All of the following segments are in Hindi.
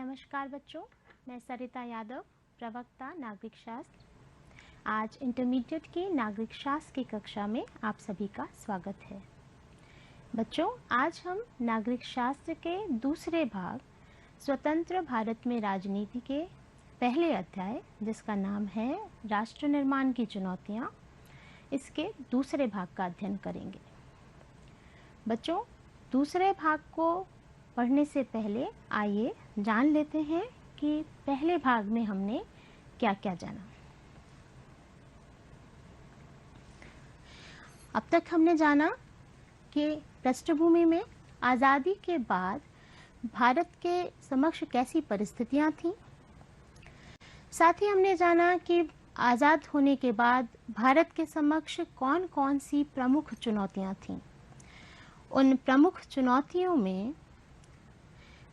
नमस्कार बच्चों, मैं सरिता यादव, प्रवक्ता नागरिक शास्त्र। आज इंटरमीडिएट की नागरिक शास्त्र की कक्षा में आप सभी का स्वागत है। बच्चों, आज हम नागरिक शास्त्र के दूसरे भाग स्वतंत्र भारत में राजनीति के पहले अध्याय, जिसका नाम है राष्ट्र निर्माण की चुनौतियाँ, इसके दूसरे भाग का अध्ययन करेंगे। बच्चों, दूसरे भाग को पढ़ने से पहले आइए जान लेते हैं कि पहले भाग में हमने क्या क्या जाना। अब तक हमने जाना कि पृष्ठभूमि में आज़ादी के बाद भारत के समक्ष कैसी परिस्थितियां थीं। साथ ही हमने जाना कि आज़ाद होने के बाद भारत के समक्ष कौन कौन सी प्रमुख चुनौतियां थीं। उन प्रमुख चुनौतियों में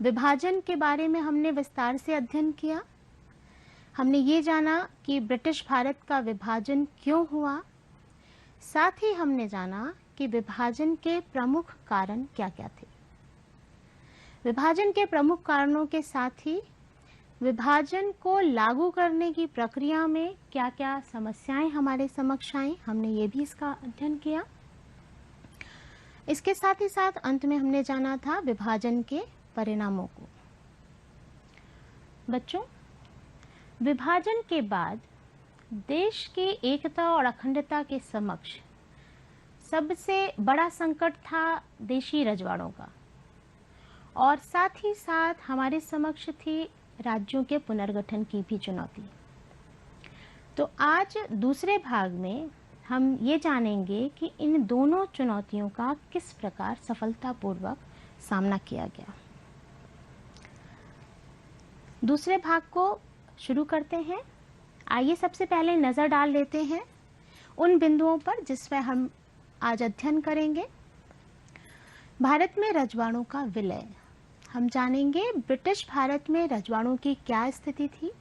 विभाजन के बारे में हमने विस्तार से अध्ययन किया। हमने ये जाना कि ब्रिटिश भारत का विभाजन क्यों हुआ। साथ ही हमने जाना कि विभाजन के प्रमुख कारण क्या क्या थे। विभाजन के प्रमुख कारणों के साथ ही विभाजन को लागू करने की प्रक्रिया में क्या क्या समस्याएं हमारे समक्ष आई, हमने ये भी इसका अध्ययन किया। इसके साथ ही साथ अंत में हमने जाना था विभाजन के परिणामों को। बच्चों, विभाजन के बाद देश की एकता और अखंडता के समक्ष सबसे बड़ा संकट था देशी रजवाड़ों का, और साथ ही साथ हमारे समक्ष थी राज्यों के पुनर्गठन की भी चुनौती। तो आज दूसरे भाग में हम ये जानेंगे कि इन दोनों चुनौतियों का किस प्रकार सफलतापूर्वक सामना किया गया। दूसरे भाग को शुरू करते हैं। आइए सबसे पहले नज़र डाल लेते हैं उन बिंदुओं पर जिस पर हम आज अध्ययन करेंगे। भारत में रजवाड़ों का विलय। हम जानेंगे ब्रिटिश भारत में रजवाड़ों की क्या स्थिति थी,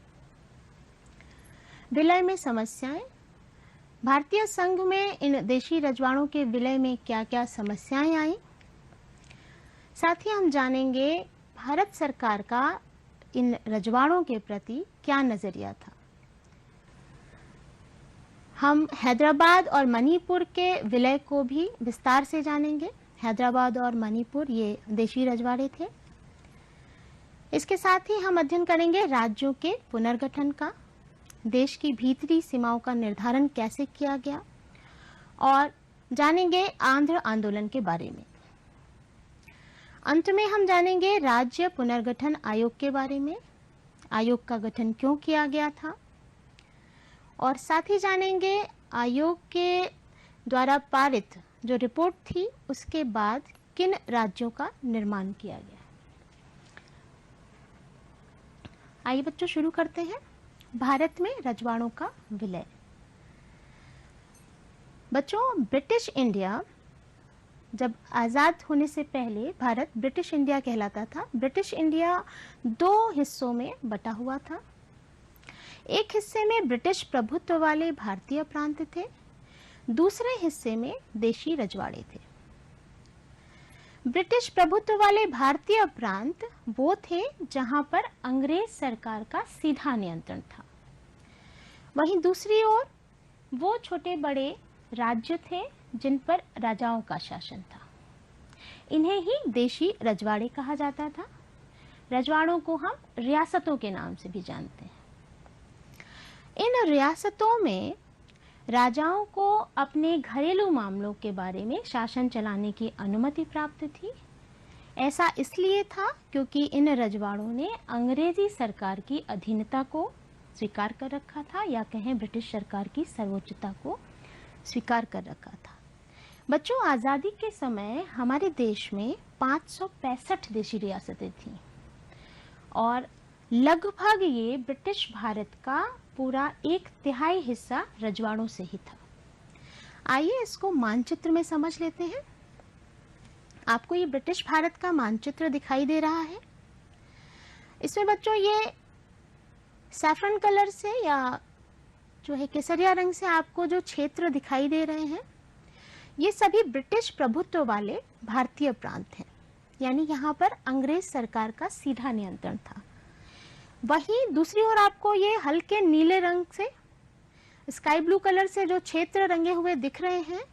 विलय में समस्याएं, भारतीय संघ में इन देशी रजवाड़ों के विलय में क्या क्या समस्याएं आई। साथ ही हम जानेंगे भारत सरकार का इन रजवाड़ों के प्रति क्या नजरिया था। हम हैदराबाद और मणिपुर के विलय को भी विस्तार से जानेंगे। हैदराबाद और मणिपुर ये देशी रजवाड़े थे। इसके साथ ही हम अध्ययन करेंगे राज्यों के पुनर्गठन का, देश की भीतरी सीमाओं का निर्धारण कैसे किया गया, और जानेंगे आंध्र आंदोलन के बारे में। अंत में हम जानेंगे राज्य पुनर्गठन आयोग के बारे में, आयोग का गठन क्यों किया गया था, और साथ ही जानेंगे आयोग के द्वारा पारित जो रिपोर्ट थी उसके बाद किन राज्यों का निर्माण किया गया। आइए बच्चों शुरू करते हैं। भारत में रजवाड़ों का विलय। बच्चों, ब्रिटिश इंडिया जब आज़ाद होने से पहले भारत ब्रिटिश इंडिया कहलाता था। ब्रिटिश इंडिया दो हिस्सों में बटा हुआ था। एक हिस्से में ब्रिटिश प्रभुत्व वाले भारतीय प्रांत थे, दूसरे हिस्से में देशी रजवाड़े थे। ब्रिटिश प्रभुत्व वाले भारतीय प्रांत वो थे जहां पर अंग्रेज सरकार का सीधा नियंत्रण था। वहीं दूसरी ओर वो छोटे बड़े राज्य थे जिन पर राजाओं का शासन था। इन्हें ही देशी रजवाड़े कहा जाता था। रजवाड़ों को हम रियासतों के नाम से भी जानते हैं। इन रियासतों में राजाओं को अपने घरेलू मामलों के बारे में शासन चलाने की अनुमति प्राप्त थी। ऐसा इसलिए था क्योंकि इन रजवाड़ों ने अंग्रेजी सरकार की अधीनता को स्वीकार कर रखा था, या कहें ब्रिटिश सरकार की सर्वोच्चता को स्वीकार कर रखा था। बच्चों, आज़ादी के समय हमारे देश में 565 देशी रियासतें थीं, और लगभग ये ब्रिटिश भारत का पूरा 1/3 हिस्सा रजवाड़ों से ही था। आइए इसको मानचित्र में समझ लेते हैं। आपको ये ब्रिटिश भारत का मानचित्र दिखाई दे रहा है। इसमें बच्चों ये सैफरन कलर से या जो है केसरिया रंग से आपको जो क्षेत्र दिखाई दे रहे हैं, ये सभी ब्रिटिश प्रभुत्व वाले भारतीय प्रांत हैं। यानी यहाँ पर अंग्रेज सरकार का सीधा नियंत्रण था। वहीं दूसरी ओर आपको ये हल्के नीले रंग से, स्काई ब्लू कलर से जो क्षेत्र रंगे हुए दिख रहे हैं,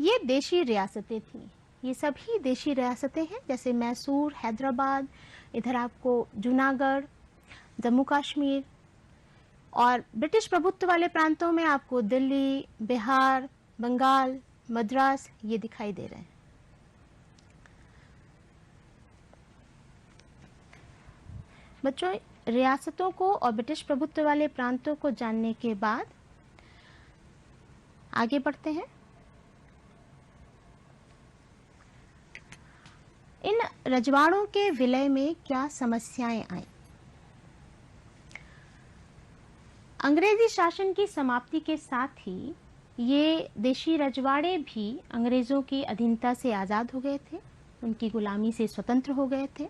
ये देशी रियासतें थीं। ये सभी देशी रियासतें हैं, जैसे मैसूर, हैदराबाद, इधर आपको जूनागढ़, जम्मू कश्मीर, और ब्रिटिश प्रभुत्व वाले प्रांतों में आपको दिल्ली, बिहार, बंगाल, मद्रास ये दिखाई दे रहे हैं। बच्चों, रियासतों को और ब्रिटिश प्रभुत्व वाले प्रांतों को जानने के बाद आगे बढ़ते हैं। इन रजवाड़ों के विलय में क्या समस्याएं आई? अंग्रेजी शासन की समाप्ति के साथ ही ये देशी रजवाड़े भी अंग्रेजों की अधीनता से आज़ाद हो गए थे, उनकी गुलामी से स्वतंत्र हो गए थे।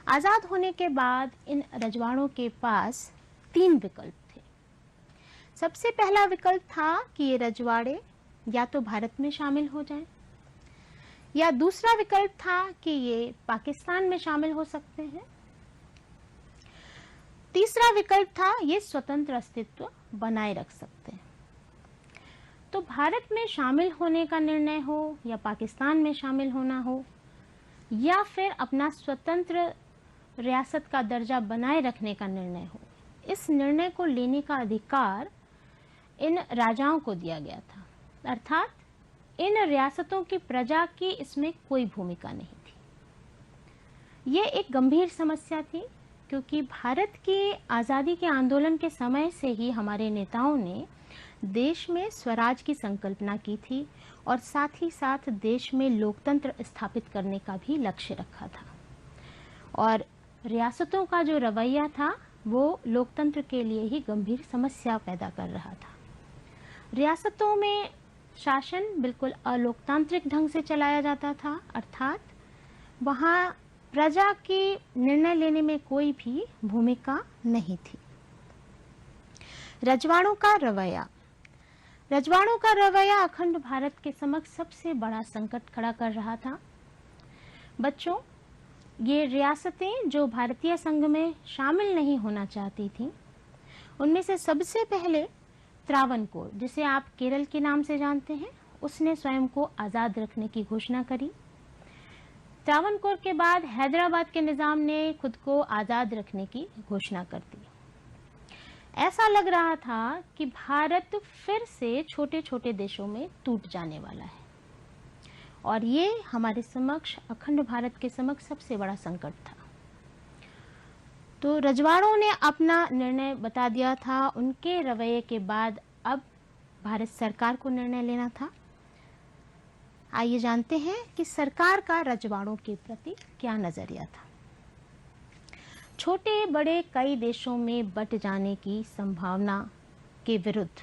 आज़ाद होने के बाद इन रजवाड़ों के पास 3 विकल्प थे। सबसे पहला विकल्प था कि ये रजवाड़े या तो भारत में शामिल हो जाएं, या दूसरा विकल्प था कि ये पाकिस्तान में शामिल हो सकते हैं। तीसरा विकल्प था ये स्वतंत्र अस्तित्व बनाए रख सकते हैं। तो भारत में शामिल होने का निर्णय हो या पाकिस्तान में शामिल होना हो, या फिर अपना स्वतंत्र रियासत का दर्जा बनाए रखने का निर्णय हो, इस निर्णय को लेने का अधिकार इन राजाओं को दिया गया था। अर्थात इन रियासतों की प्रजा की इसमें कोई भूमिका नहीं थी। ये एक गंभीर समस्या थी, क्योंकि भारत की आज़ादी के आंदोलन के समय से ही हमारे नेताओं ने देश में स्वराज की संकल्पना की थी और साथ ही साथ देश में लोकतंत्र स्थापित करने का भी लक्ष्य रखा था। और रियासतों का जो रवैया था वो लोकतंत्र के लिए ही गंभीर समस्या पैदा कर रहा था। रियासतों में शासन बिल्कुल अलोकतांत्रिक ढंग से चलाया जाता था, अर्थात वहाँ प्रजा की निर्णय लेने में कोई भी भूमिका नहीं थी। रजवाड़ों का रवैया। रजवाड़ों का रवैया अखंड भारत के समक्ष सबसे बड़ा संकट खड़ा कर रहा था। बच्चों, ये रियासतें जो भारतीय संघ में शामिल नहीं होना चाहती थीं, उनमें से सबसे पहले त्रावणकोर, जिसे आप केरल के नाम से जानते हैं, उसने स्वयं को आज़ाद रखने की घोषणा करी। त्रावणकोर के बाद हैदराबाद के निज़ाम ने खुद को आज़ाद रखने की घोषणा कर दी। ऐसा लग रहा था कि भारत फिर से छोटे छोटे देशों में टूट जाने वाला है, और ये हमारे समक्ष, अखंड भारत के समक्ष सबसे बड़ा संकट था। तो रजवाड़ों ने अपना निर्णय बता दिया था। उनके रवैये के बाद अब भारत सरकार को निर्णय लेना था। आइए जानते हैं कि सरकार का रजवाड़ों के प्रति क्या नजरिया था। छोटे बड़े कई देशों में बट जाने की संभावना के विरुद्ध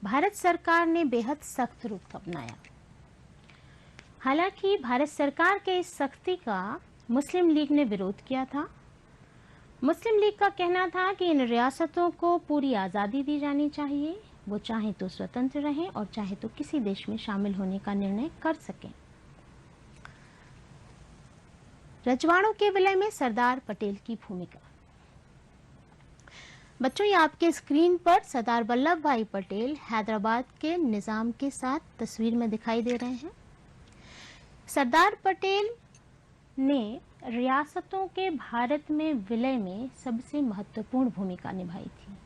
भारत सरकार ने बेहद सख्त रुख अपनाया। हालांकि भारत सरकार के इस सख्ती का मुस्लिम लीग ने विरोध किया था। मुस्लिम लीग का कहना था कि इन रियासतों को पूरी आज़ादी दी जानी चाहिए, वो चाहे तो स्वतंत्र रहें और चाहे तो किसी देश में शामिल होने का निर्णय कर सकें। रजवाड़ों के विलय में सरदार पटेल की भूमिका। बच्चों, ये आपके स्क्रीन पर सरदार वल्लभ भाई पटेल हैदराबाद के निज़ाम के साथ तस्वीर में दिखाई दे रहे हैं। सरदार पटेल ने रियासतों के भारत में विलय में सबसे महत्वपूर्ण भूमिका निभाई थी।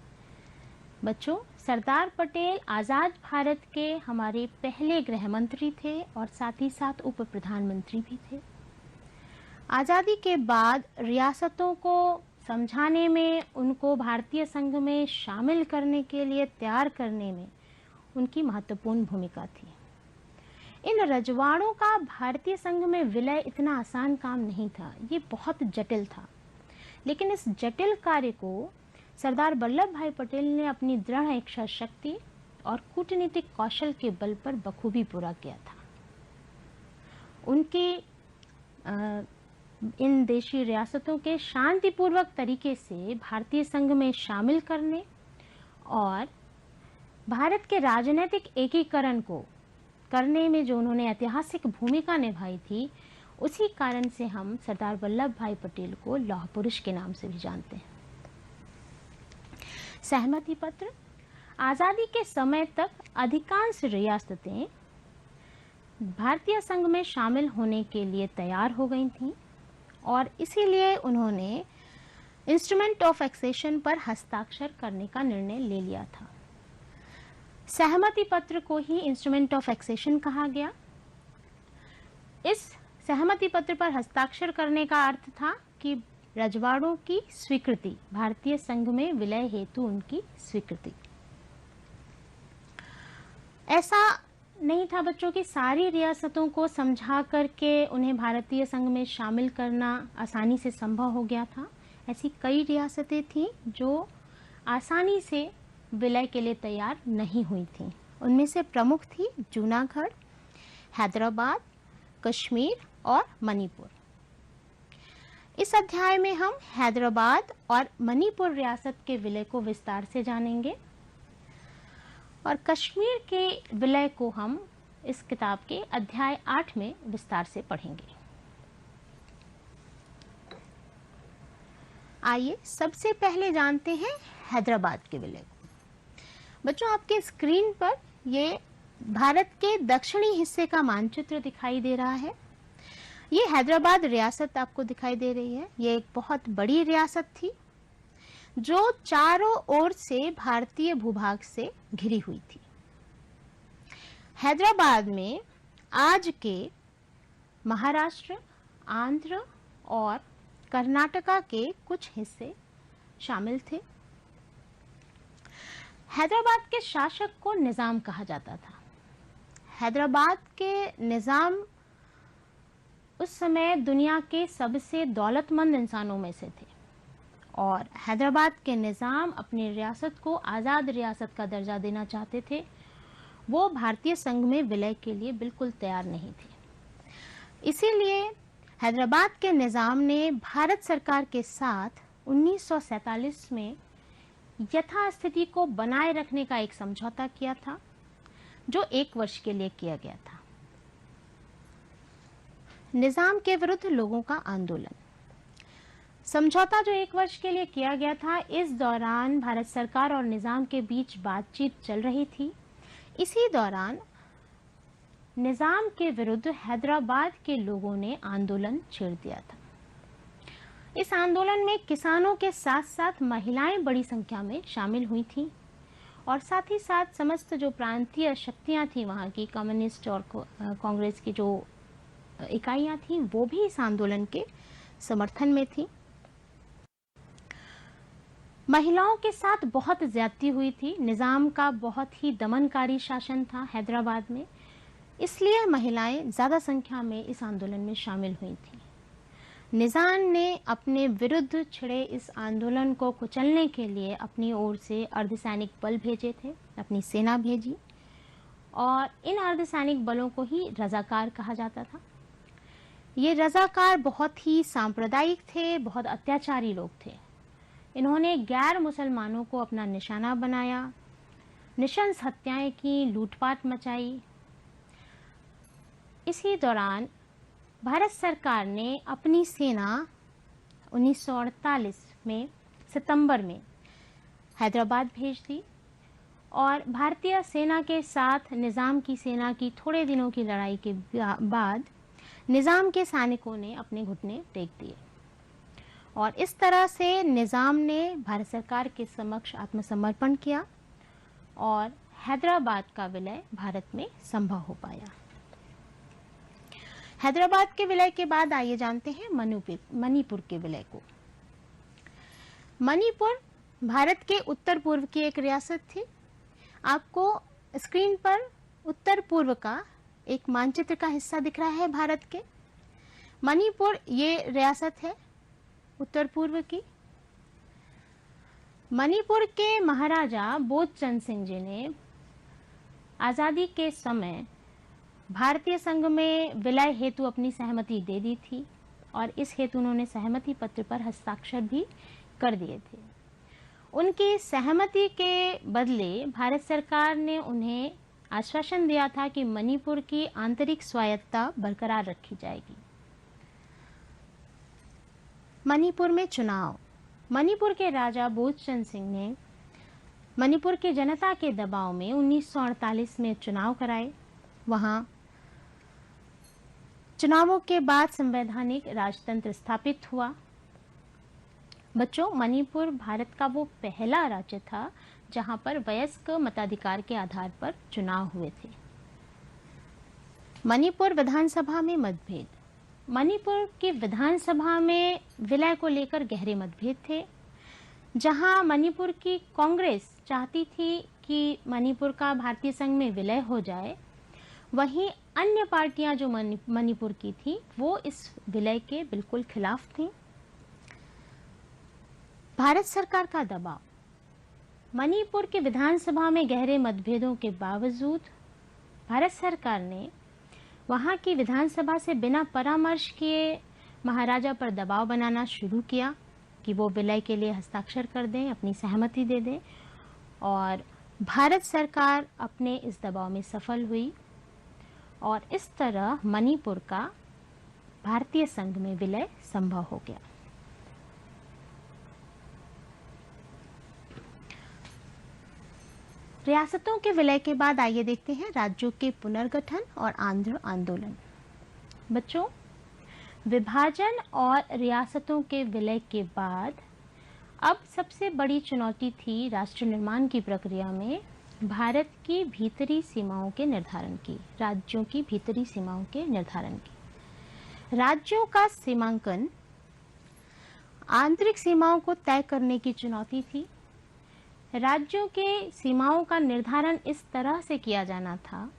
बच्चों, सरदार पटेल आज़ाद भारत के हमारे पहले गृह मंत्री थे और साथ ही साथ उप प्रधानमंत्री भी थे। आज़ादी के बाद रियासतों को समझाने में, उनको भारतीय संघ में शामिल करने के लिए तैयार करने में उनकी महत्वपूर्ण भूमिका थी। इन रजवाड़ों का भारतीय संघ में विलय इतना आसान काम नहीं था, ये बहुत जटिल था। लेकिन इस जटिल कार्य को सरदार वल्लभ भाई पटेल ने अपनी दृढ़ इच्छा शक्ति और कूटनीतिक कौशल के बल पर बखूबी पूरा किया था। उनकी इन देशी रियासतों के शांतिपूर्वक तरीके से भारतीय संघ में शामिल करने और भारत के राजनीतिक एकीकरण को करने में जो उन्होंने ऐतिहासिक भूमिका निभाई थी, उसी कारण से हम सरदार वल्लभ भाई पटेल को लौह पुरुष के नाम से भी जानते हैं। सहमति पत्र। आज़ादी के समय तक अधिकांश रियासतें भारतीय संघ में शामिल होने के लिए तैयार हो गई थीं और इसीलिए उन्होंने इंस्ट्रूमेंट ऑफ एक्सेशन पर हस्ताक्षर करने का निर्णय ले लिया था। सहमति पत्र को ही इंस्ट्रूमेंट ऑफ एक्सेशन कहा गया। इस सहमति पत्र पर हस्ताक्षर करने का अर्थ था कि रजवाड़ों की स्वीकृति, भारतीय संघ में विलय हेतु उनकी स्वीकृति। ऐसा नहीं था बच्चों की सारी रियासतों को समझा करके उन्हें भारतीय संघ में शामिल करना आसानी से संभव हो गया था। ऐसी कई रियासतें थीं जो आसानी से विलय के लिए तैयार नहीं हुई थीं। उनमें से प्रमुख थी जूनागढ़, हैदराबाद, कश्मीर और मणिपुर। इस अध्याय में हम हैदराबाद और मणिपुर रियासत के विलय को विस्तार से जानेंगे और कश्मीर के विलय को हम इस किताब के अध्याय 8 में विस्तार से पढ़ेंगे। आइए सबसे पहले जानते हैं हैदराबाद के विलय को। बच्चों, आपके स्क्रीन पर ये भारत के दक्षिणी हिस्से का मानचित्र दिखाई दे रहा है। ये हैदराबाद रियासत आपको दिखाई दे रही है। ये एक बहुत बड़ी रियासत थी जो चारों ओर से भारतीय भूभाग से घिरी हुई थी। हैदराबाद में आज के महाराष्ट्र, आंध्र और कर्नाटका के कुछ हिस्से शामिल थे। हैदराबाद के शासक को निजाम कहा जाता था। हैदराबाद के निजाम उस समय दुनिया के सबसे दौलतमंद इंसानों में से थे और हैदराबाद के निजाम अपनी रियासत को आज़ाद रियासत का दर्जा देना चाहते थे। वो भारतीय संघ में विलय के लिए बिल्कुल तैयार नहीं थे। इसीलिए हैदराबाद के निजाम ने भारत सरकार के साथ 1947 में यथास्थिति को बनाए रखने का एक समझौता किया था जो 1 वर्ष के लिए किया गया था। निजाम के विरुद्ध लोगों का आंदोलन। समझौता जो 1 वर्ष के लिए किया गया था, इस दौरान भारत सरकार और निजाम के बीच बातचीत चल रही थी। इसी दौरान निजाम के विरुद्ध हैदराबाद के लोगों ने आंदोलन छेड़ दिया था। इस आंदोलन में किसानों के साथ साथ महिलाएं बड़ी संख्या में शामिल हुई थीं और साथ ही साथ समस्त जो प्रांतीय शक्तियां थीं, वहां की कम्युनिस्ट और कांग्रेस की जो इकाइयां थीं, वो भी इस आंदोलन के समर्थन में थीं। महिलाओं के साथ बहुत ज्यादती हुई थी। निजाम का बहुत ही दमनकारी शासन था हैदराबाद में, इसलिए महिलाएं ज्यादा संख्या में इस आंदोलन में शामिल हुई थीं। निजाम ने अपने विरुद्ध छिड़े इस आंदोलन को कुचलने के लिए अपनी ओर से अर्धसैनिक बल भेजे थे, अपनी सेना भेजी और इन अर्धसैनिक बलों को ही रजाकार कहा जाता था। ये रजाकार बहुत ही सांप्रदायिक थे, बहुत अत्याचारी लोग थे। इन्होंने गैर मुसलमानों को अपना निशाना बनाया, निशंस हत्याएं की, लूटपाट मचाई। इसी दौरान भारत सरकार ने अपनी सेना 1948 में सितंबर में हैदराबाद भेज दी और भारतीय सेना के साथ निजाम की सेना की थोड़े दिनों की लड़ाई के बाद निजाम के सैनिकों ने अपने घुटने टेक दिए और इस तरह से निजाम ने भारत सरकार के समक्ष आत्मसमर्पण किया और हैदराबाद का विलय भारत में संभव हो पाया। हैदराबाद के विलय के बाद आइए जानते हैं मणिपुर के विलय को। मणिपुर भारत के उत्तर पूर्व की एक रियासत थी। आपको स्क्रीन पर उत्तर पूर्व का एक मानचित्र का हिस्सा दिख रहा है भारत के। मणिपुर ये रियासत है उत्तर पूर्व की। मणिपुर के महाराजा बोधचंद सिंह जी ने आजादी के समय भारतीय संघ में विलय हेतु अपनी सहमति दे दी थी और इस हेतु उन्होंने सहमति पत्र पर हस्ताक्षर भी कर दिए थे। उनकी सहमति के बदले भारत सरकार ने उन्हें आश्वासन दिया था कि मणिपुर की आंतरिक स्वायत्तता बरकरार रखी जाएगी। मणिपुर में चुनाव। मणिपुर के राजा बोधचंद सिंह ने मणिपुर की जनता के दबाव में 1948 में चुनाव कराए। वहां चुनावों के बाद संवैधानिक राजतंत्र स्थापित हुआ। बच्चों, मणिपुर भारत का वो पहला राज्य था जहां पर वयस्क मताधिकार के आधार पर चुनाव हुए थे। मणिपुर विधानसभा में मतभेद। मणिपुर की विधानसभा में विलय को लेकर गहरे मतभेद थे। जहां मणिपुर की कांग्रेस चाहती थी कि मणिपुर का भारतीय संघ में विलय हो जाए, वहीं अन्य पार्टियां जो मणिपुर की थी वो इस विलय के बिल्कुल खिलाफ थीं। भारत सरकार का दबाव। मणिपुर की विधानसभा में गहरे मतभेदों के बावजूद भारत सरकार ने वहां की विधानसभा से बिना परामर्श किए महाराजा पर दबाव बनाना शुरू किया कि वो विलय के लिए हस्ताक्षर कर दें, अपनी सहमति दे दें, और भारत सरकार अपने इस दबाव में सफल हुई और इस तरह मणिपुर का भारतीय संघ में विलय संभव हो गया। रियासतों के विलय के बाद आइए देखते हैं राज्यों के पुनर्गठन और आंध्र आंदोलन। बच्चों, विभाजन और रियासतों के विलय के बाद अब सबसे बड़ी चुनौती थी राष्ट्र निर्माण की प्रक्रिया में भारत की भीतरी सीमाओं के निर्धारण की, राज्यों की भीतरी सीमाओं के निर्धारण की। राज्यों का सीमांकन आंतरिक सीमाओं को तय करने की चुनौती थी। राज्यों के सीमाओं का निर्धारण इस तरह से किया जाना था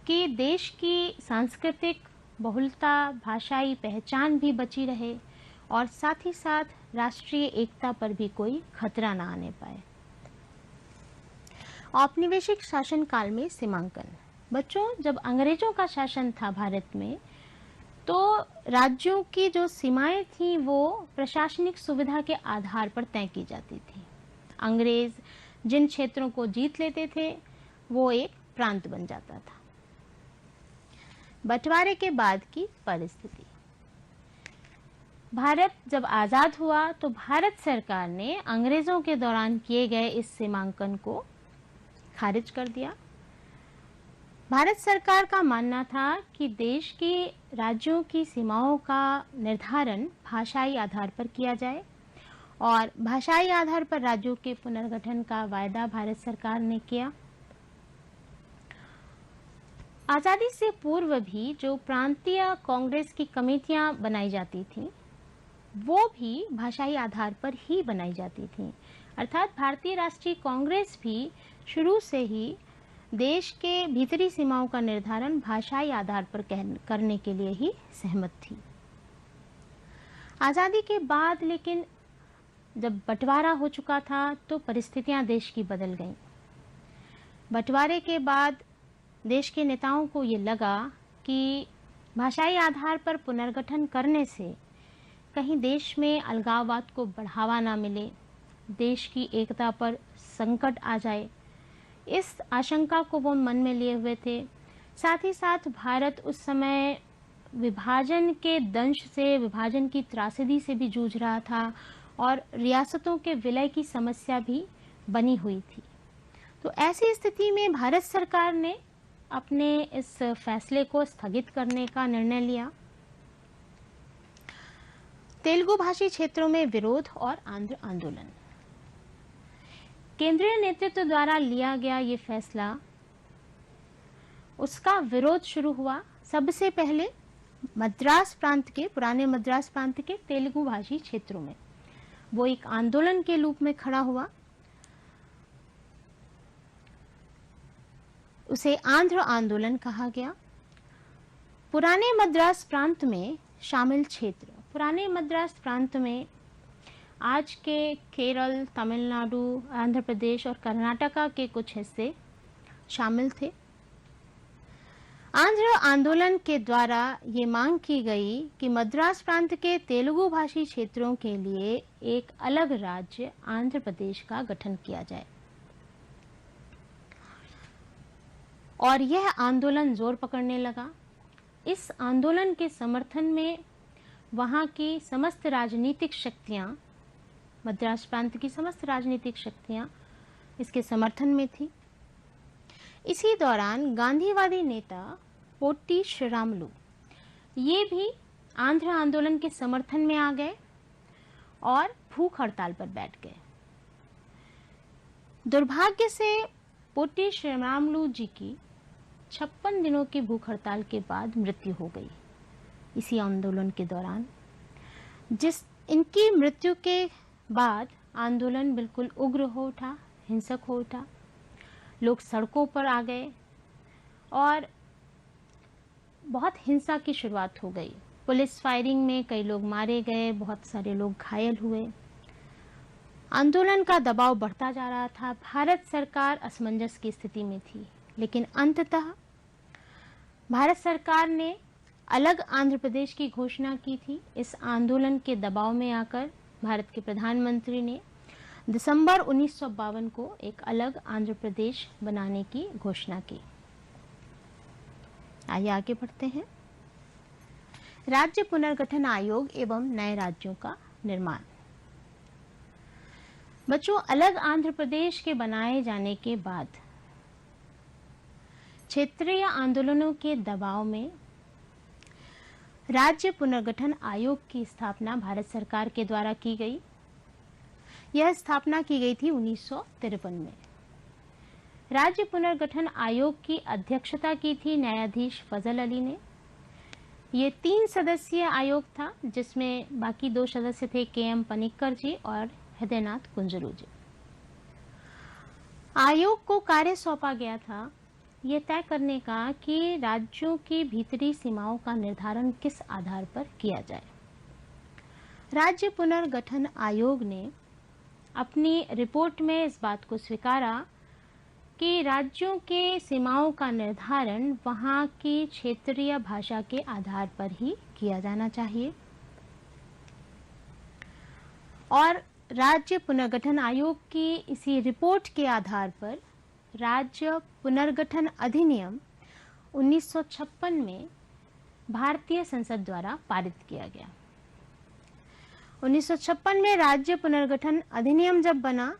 कि देश की सांस्कृतिक बहुलता, भाषाई पहचान भी बची रहे और साथ ही साथ राष्ट्रीय एकता पर भी कोई खतरा न आने पाए। औपनिवेशिक शासन काल में सीमांकन। बच्चों, जब अंग्रेजों का शासन था भारत में, तो राज्यों की जो सीमाएं थी वो प्रशासनिक सुविधा के आधार पर तय की जाती थी। अंग्रेज जिन क्षेत्रों को जीत लेते थे वो एक प्रांत बन जाता था। बंटवारे के बाद की परिस्थिति। भारत जब आजाद हुआ तो भारत सरकार ने अंग्रेजों के दौरान किए गए इस सीमांकन को खारिज कर दिया। भारत सरकार का मानना था कि देश की राज्यों की सीमाओं का निर्धारण भाषाई आधार पर किया जाए और भाषाई आधार पर राज्यों के पुनर्गठन का वायदा भारत सरकार ने किया। आजादी से पूर्व भी जो प्रांतीय कांग्रेस की कमेटियां बनाई जाती थीं, वो भी भाषाई आधार पर ही बनाई जाती थीं। अर्थात भारतीय राष्ट्रीय कांग्रेस भी शुरू से ही देश के भीतरी सीमाओं का निर्धारण भाषाई आधार पर करने के लिए ही सहमत थी। आजादी के बाद लेकिन जब बंटवारा हो चुका था तो परिस्थितियां देश की बदल गईं। बंटवारे के बाद देश के नेताओं को ये लगा कि भाषाई आधार पर पुनर्गठन करने से कहीं देश में अलगाववाद को बढ़ावा ना मिले, देश की एकता पर संकट आ जाए, इस आशंका को वो मन में लिए हुए थे। साथ ही साथ भारत उस समय विभाजन के दंश से, विभाजन की त्रासदी से भी जूझ रहा था और रियासतों के विलय की समस्या भी बनी हुई थी। तो ऐसी स्थिति में भारत सरकार ने अपने इस फैसले को स्थगित करने का निर्णय लिया। तेलुगु भाषी क्षेत्रों में विरोध और आंध्र आंदोलन। केंद्रीय नेतृत्व द्वारा लिया गया ये फैसला, उसका विरोध शुरू हुआ सबसे पहले मद्रास प्रांत के, पुराने मद्रास प्रांत के तेलुगु भाषी क्षेत्रों में। वो एक आंदोलन के रूप में खड़ा हुआ। उसे आंध्र आंदोलन कहा गया। पुराने मद्रास प्रांत में शामिल क्षेत्र, पुराने मद्रास प्रांत में आज के केरल, तमिलनाडु, आंध्र प्रदेश और कर्नाटका के कुछ हिस्से शामिल थे। आंध्र आंदोलन के द्वारा ये मांग की गई कि मद्रास प्रांत के तेलुगु भाषी क्षेत्रों के लिए एक अलग राज्य आंध्र प्रदेश का गठन किया जाए। और यह आंदोलन जोर पकड़ने लगा। इस आंदोलन के समर्थन में वहां की समस्त राजनीतिक शक्तियां, मद्रास प्रांत की समस्त राजनीतिक शक्तियां इसके समर्थन में थी। इसी दौरान गांधीवादी नेता पोट्टी श्रीरामुलु ये भी आंध्र आंदोलन के समर्थन में आ गए और भूख हड़ताल पर बैठ गए। दुर्भाग्य से पोट्टी श्रीरामुलु जी की 56 दिनों की भूख हड़ताल के बाद मृत्यु हो गई इसी आंदोलन के दौरान। इनकी मृत्यु के बाद आंदोलन बिल्कुल उग्र हो उठा, हिंसक हो उठा। लोग सड़कों पर आ गए और बहुत हिंसा की शुरुआत हो गई। पुलिस फायरिंग में कई लोग मारे गए, बहुत सारे लोग घायल हुए। आंदोलन का दबाव बढ़ता जा रहा था। भारत सरकार असमंजस की स्थिति में थी, लेकिन अंततः भारत सरकार ने अलग आंध्र प्रदेश की घोषणा की थी। इस आंदोलन के दबाव में आकर भारत के प्रधानमंत्री ने दिसंबर 1952 को एक अलग आंध्र प्रदेश बनाने की घोषणा की। आइए आगे बढ़ते हैं। राज्य पुनर्गठन आयोग एवं नए राज्यों का निर्माण। बच्चों, अलग आंध्र प्रदेश के बनाए जाने के बाद क्षेत्रीय आंदोलनों के दबाव में राज्य पुनर्गठन आयोग की स्थापना भारत सरकार के द्वारा की गई। यह स्थापना की गई थी 1953 में। राज्य पुनर्गठन आयोग की अध्यक्षता की थी न्यायाधीश फजल अली ने। ये 3 सदस्यीय आयोग था, जिसमें बाकी 2 सदस्य थे के.एम. पनिक्कर जी और हृदयनाथ कुंजरू जी। आयोग को कार्य सौंपा गया था ये तय करने का कि राज्यों की भीतरी सीमाओं का निर्धारण किस आधार पर किया जाए। राज्य पुनर्गठन आयोग ने अपनी रिपोर्ट में इस बात को स्वीकारा कि राज्यों के सीमाओं का निर्धारण वहां की क्षेत्रीय भाषा के आधार पर ही किया जाना चाहिए। और राज्य पुनर्गठन आयोग की इसी रिपोर्ट के आधार पर राज्य पुनर्गठन अधिनियम 1956 में भारतीय संसद द्वारा पारित किया गया। 1956 में राज्य पुनर्गठन अधिनियम जब बना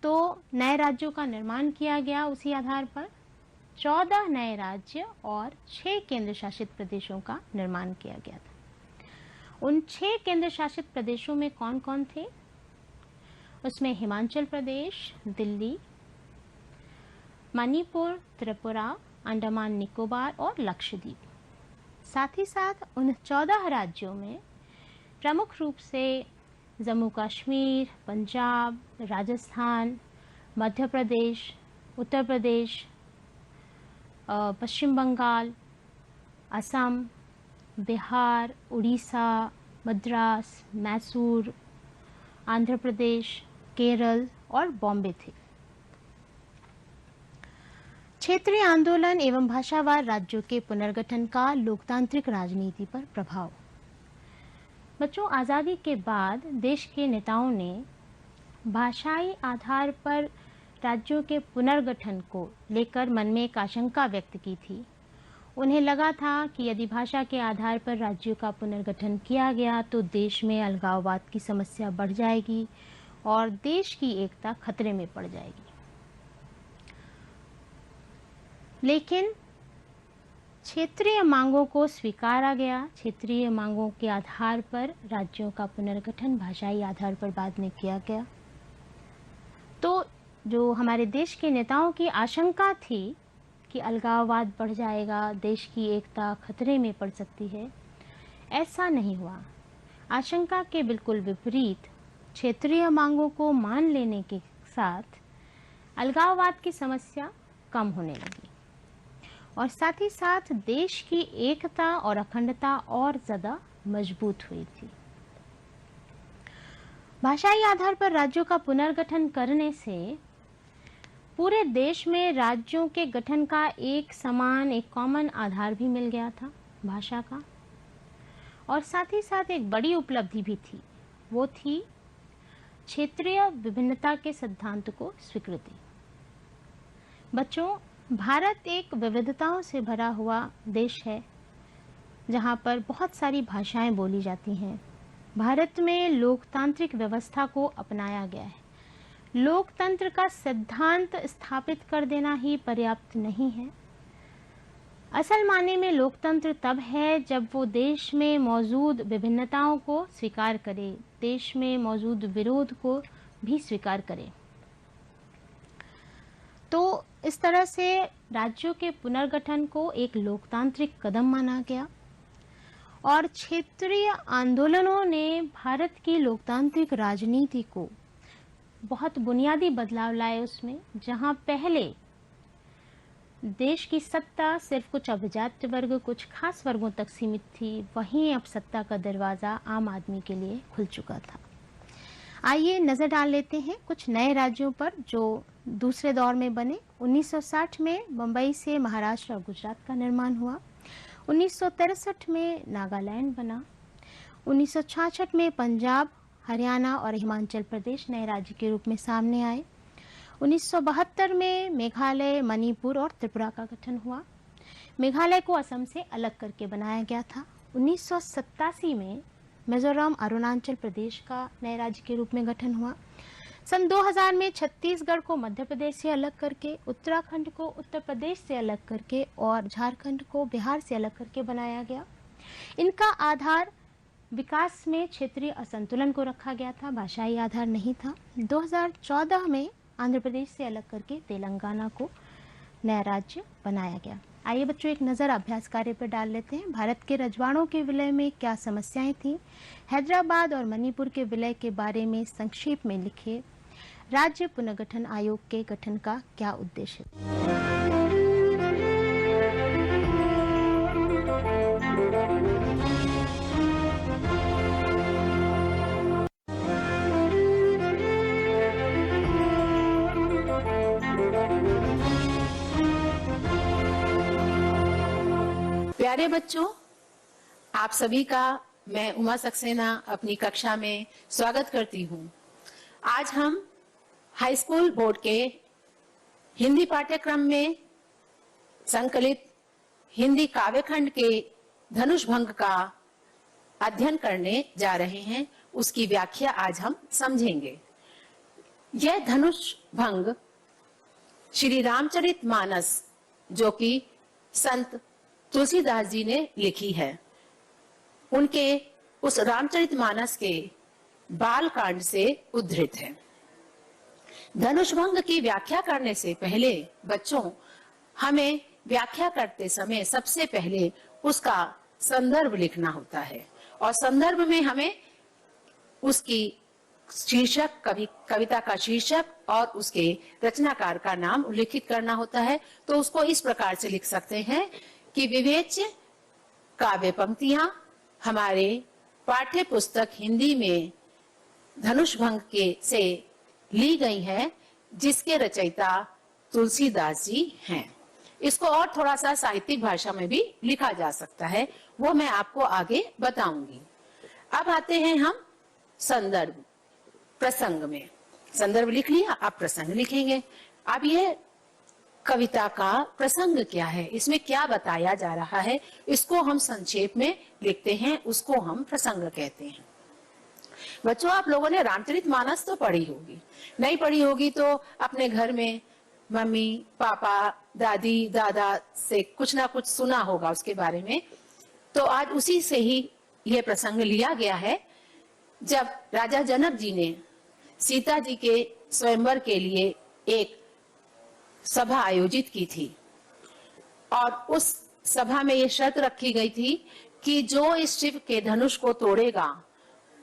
तो नए राज्यों का निर्माण किया गया। उसी आधार पर 14 नए राज्य और 6 केंद्र शासित प्रदेशों का निर्माण किया गया था। उन 6 केंद्र शासित प्रदेशों में कौन कौन थे? उसमें हिमाचल प्रदेश, दिल्ली, मणिपुर, त्रिपुरा, अंडमान निकोबार और लक्षद्वीप। साथ ही साथ उन 14 राज्यों में प्रमुख रूप से जम्मू कश्मीर, पंजाब, राजस्थान, मध्य प्रदेश, उत्तर प्रदेश, पश्चिम बंगाल, असम, बिहार, उड़ीसा, मद्रास, मैसूर, आंध्र प्रदेश, केरल और बॉम्बे थे। क्षेत्रीय आंदोलन एवं भाषावार राज्यों के पुनर्गठन का लोकतांत्रिक राजनीति पर प्रभाव। बच्चों, आज़ादी के बाद देश के नेताओं ने भाषाई आधार पर राज्यों के पुनर्गठन को लेकर मन में एक आशंका व्यक्त की थी। उन्हें लगा था कि यदि भाषा के आधार पर राज्यों का पुनर्गठन किया गया तो देश में अलगाववाद की समस्या बढ़ जाएगी और देश की एकता खतरे में पड़ जाएगी। लेकिन क्षेत्रीय मांगों को स्वीकारा गया। क्षेत्रीय मांगों के आधार पर राज्यों का पुनर्गठन भाषाई आधार पर बाद में किया गया। तो जो हमारे देश के नेताओं की आशंका थी कि अलगाववाद बढ़ जाएगा, देश की एकता खतरे में पड़ सकती है, ऐसा नहीं हुआ। आशंका के बिल्कुल विपरीत क्षेत्रीय मांगों को मान लेने के साथ अलगाववाद की समस्या कम होने लगी और साथ ही साथ देश की एकता और अखंडता और ज़्यादा मजबूत हुई थी। भाषाई आधार पर राज्यों का पुनर्गठन करने से पूरे देश में राज्यों के गठन का एक समान, एक कॉमन आधार भी मिल गया था भाषा का। और साथ ही साथ एक बड़ी उपलब्धि भी थी, वो थी क्षेत्रीय विभिन्नता के सिद्धांत को स्वीकृति। बच्चों, भारत एक विविधताओं से भरा हुआ देश है जहाँ पर बहुत सारी भाषाएं बोली जाती हैं। भारत में लोकतांत्रिक व्यवस्था को अपनाया गया है। लोकतंत्र का सिद्धांत स्थापित कर देना ही पर्याप्त नहीं है। असल माने में लोकतंत्र तब है जब वो देश में मौजूद विभिन्नताओं को स्वीकार करे, देश में मौजूद विरोध को भी स्वीकार करे। तो इस तरह से राज्यों के पुनर्गठन को एक लोकतांत्रिक कदम माना गया और क्षेत्रीय आंदोलनों ने भारत की लोकतांत्रिक राजनीति को बहुत बुनियादी बदलाव लाए उसमें। जहां पहले देश की सत्ता सिर्फ कुछ अभिजात वर्ग, कुछ खास वर्गों तक सीमित थी, वहीं अब सत्ता का दरवाजा आम आदमी के लिए खुल चुका था। आइए नजर डाल लेते हैं कुछ नए राज्यों पर जो दूसरे दौर में बने। 1960 में मुंबई से महाराष्ट्र और गुजरात का निर्माण हुआ। 1963 में नागालैंड बना। 1966 में पंजाब, हरियाणा और हिमाचल प्रदेश नए राज्य के रूप में सामने आए। 1972 में मेघालय, मणिपुर और त्रिपुरा का गठन हुआ। मेघालय को असम से अलग करके बनाया गया था। 1987 में मिजोरम, अरुणाचल प्रदेश का नए राज्य के रूप में गठन हुआ। सन 2000 में छत्तीसगढ़ को मध्य प्रदेश से अलग करके, उत्तराखंड को उत्तर प्रदेश से अलग करके और झारखंड को बिहार से अलग करके बनाया गया। इनका आधार विकास में क्षेत्रीय असंतुलन को रखा गया था, भाषाई आधार नहीं था। 2014 में आंध्र प्रदेश से अलग करके तेलंगाना को नया राज्य बनाया गया। आइए बच्चों एक नज़र अभ्यास कार्य पर डाल लेते हैं। भारत के रजवाड़ों के विलय में क्या समस्याएं थीं? हैदराबाद और मणिपुर के विलय के बारे में संक्षेप में लिखे। राज्य पुनर्गठन आयोग के गठन का क्या उद्देश्य? प्यारे बच्चों, आप सभी का मैं उमा सक्सेना अपनी कक्षा में स्वागत करती हूँ। आज हम हाई स्कूल बोर्ड के हिंदी पाठ्यक्रम में संकलित हिंदी काव्यखंड के धनुष भंग का अध्ययन करने जा रहे हैं। उसकी व्याख्या आज हम समझेंगे। यह धनुष भंग श्री रामचरितमानस जो कि संत तुलसीदास जी ने लिखी है, उनके उस रामचरितमानस के बाल कांड से उद्धृत है। धनुष भंग की व्याख्या करने से पहले बच्चों, हमें व्याख्या करते समय सबसे पहले उसका संदर्भ लिखना होता है और संदर्भ में हमें उसकी शीर्षक, कविता का शीर्षक और उसके रचनाकार का नाम उल्लेखित करना होता है। तो उसको इस प्रकार से लिख सकते हैं कि विवेच्य काव्य पंक्तियां हमारे पाठ्य पुस्तक हिंदी में धनुष भंग के से ली गई है, जिसके रचयिता तुलसीदास जी हैं। इसको और थोड़ा सा साहित्यिक भाषा में भी लिखा जा सकता है, वो मैं आपको आगे बताऊंगी। अब आते हैं हम संदर्भ, प्रसंग में। संदर्भ लिख लिया, आप प्रसंग लिखेंगे। अब ये कविता का प्रसंग क्या है, इसमें क्या बताया जा रहा है, इसको हम संक्षेप में लिखते हैं, उसको हम प्रसंग कहते हैं। बच्चों, आप लोगों ने रामचरितमानस तो पढ़ी होगी, नहीं पढ़ी होगी तो अपने घर में मम्मी, पापा, दादी, दादा से कुछ ना कुछ सुना होगा उसके बारे में। तो आज उसी से ही यह प्रसंग लिया गया है, जब राजा जनक जी ने सीता जी के स्वयंवर के लिए एक सभा आयोजित की थी और उस सभा में ये शर्त रखी गई थी कि जो इस शिव के धनुष को तोड़ेगा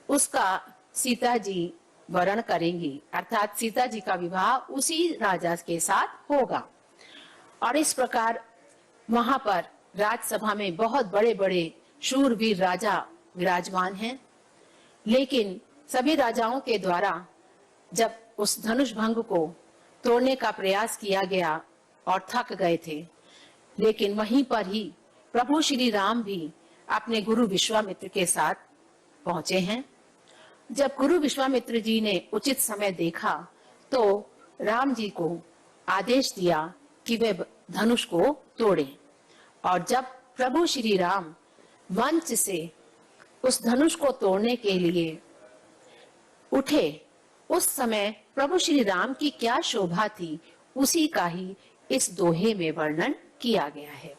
उसका सीता जी वरण करेंगी, अर्थात सीता जी का विवाह उसी राजा के साथ होगा। और इस प्रकार वहां पर राजसभा में बहुत बड़े बड़े शूरवीर राजा विराजमान हैं, लेकिन सभी राजाओं के द्वारा जब उस धनुष भंग को तोड़ने का प्रयास किया गया और थक गए थे, लेकिन वहीं पर ही प्रभु श्री राम भी अपने गुरु विश्वामित्र के साथ पहुंचे हैं। जब गुरु विश्वामित्र जी ने उचित समय देखा तो राम जी को आदेश दिया कि वे धनुष को तोड़ें। और जब प्रभु श्री राम मंच से उस धनुष को तोड़ने के लिए उठे उस समय प्रभु श्री राम की क्या शोभा थी, उसी का ही इस दोहे में वर्णन किया गया है।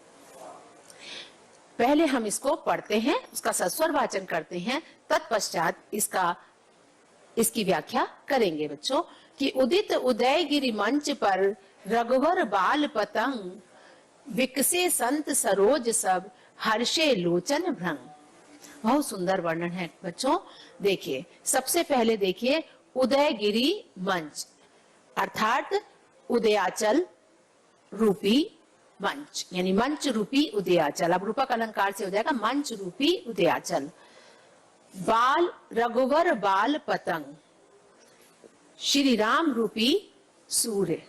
पहले हम इसको पढ़ते हैं, उसका सस्वर वाचन करते हैं, तत्पश्चात इसकी व्याख्या करेंगे बच्चों। कि उदित उदयगिरि मंच पर रघुवर बाल पतंग, विकसे संत सरोज सब हर्षे लोचन भ्रंग। बहुत सुंदर वर्णन है बच्चों। देखिए, सबसे पहले देखिए उदयगिरि मंच, अर्थात उदयाचल रूपी मंच, यानी मंच रूपी उदयाचल। अब रूपक अलंकार से हो जाएगा मंच रूपी उदयाचल। बाल रघुवर बाल पतंग, श्री राम रूपी सूर्य।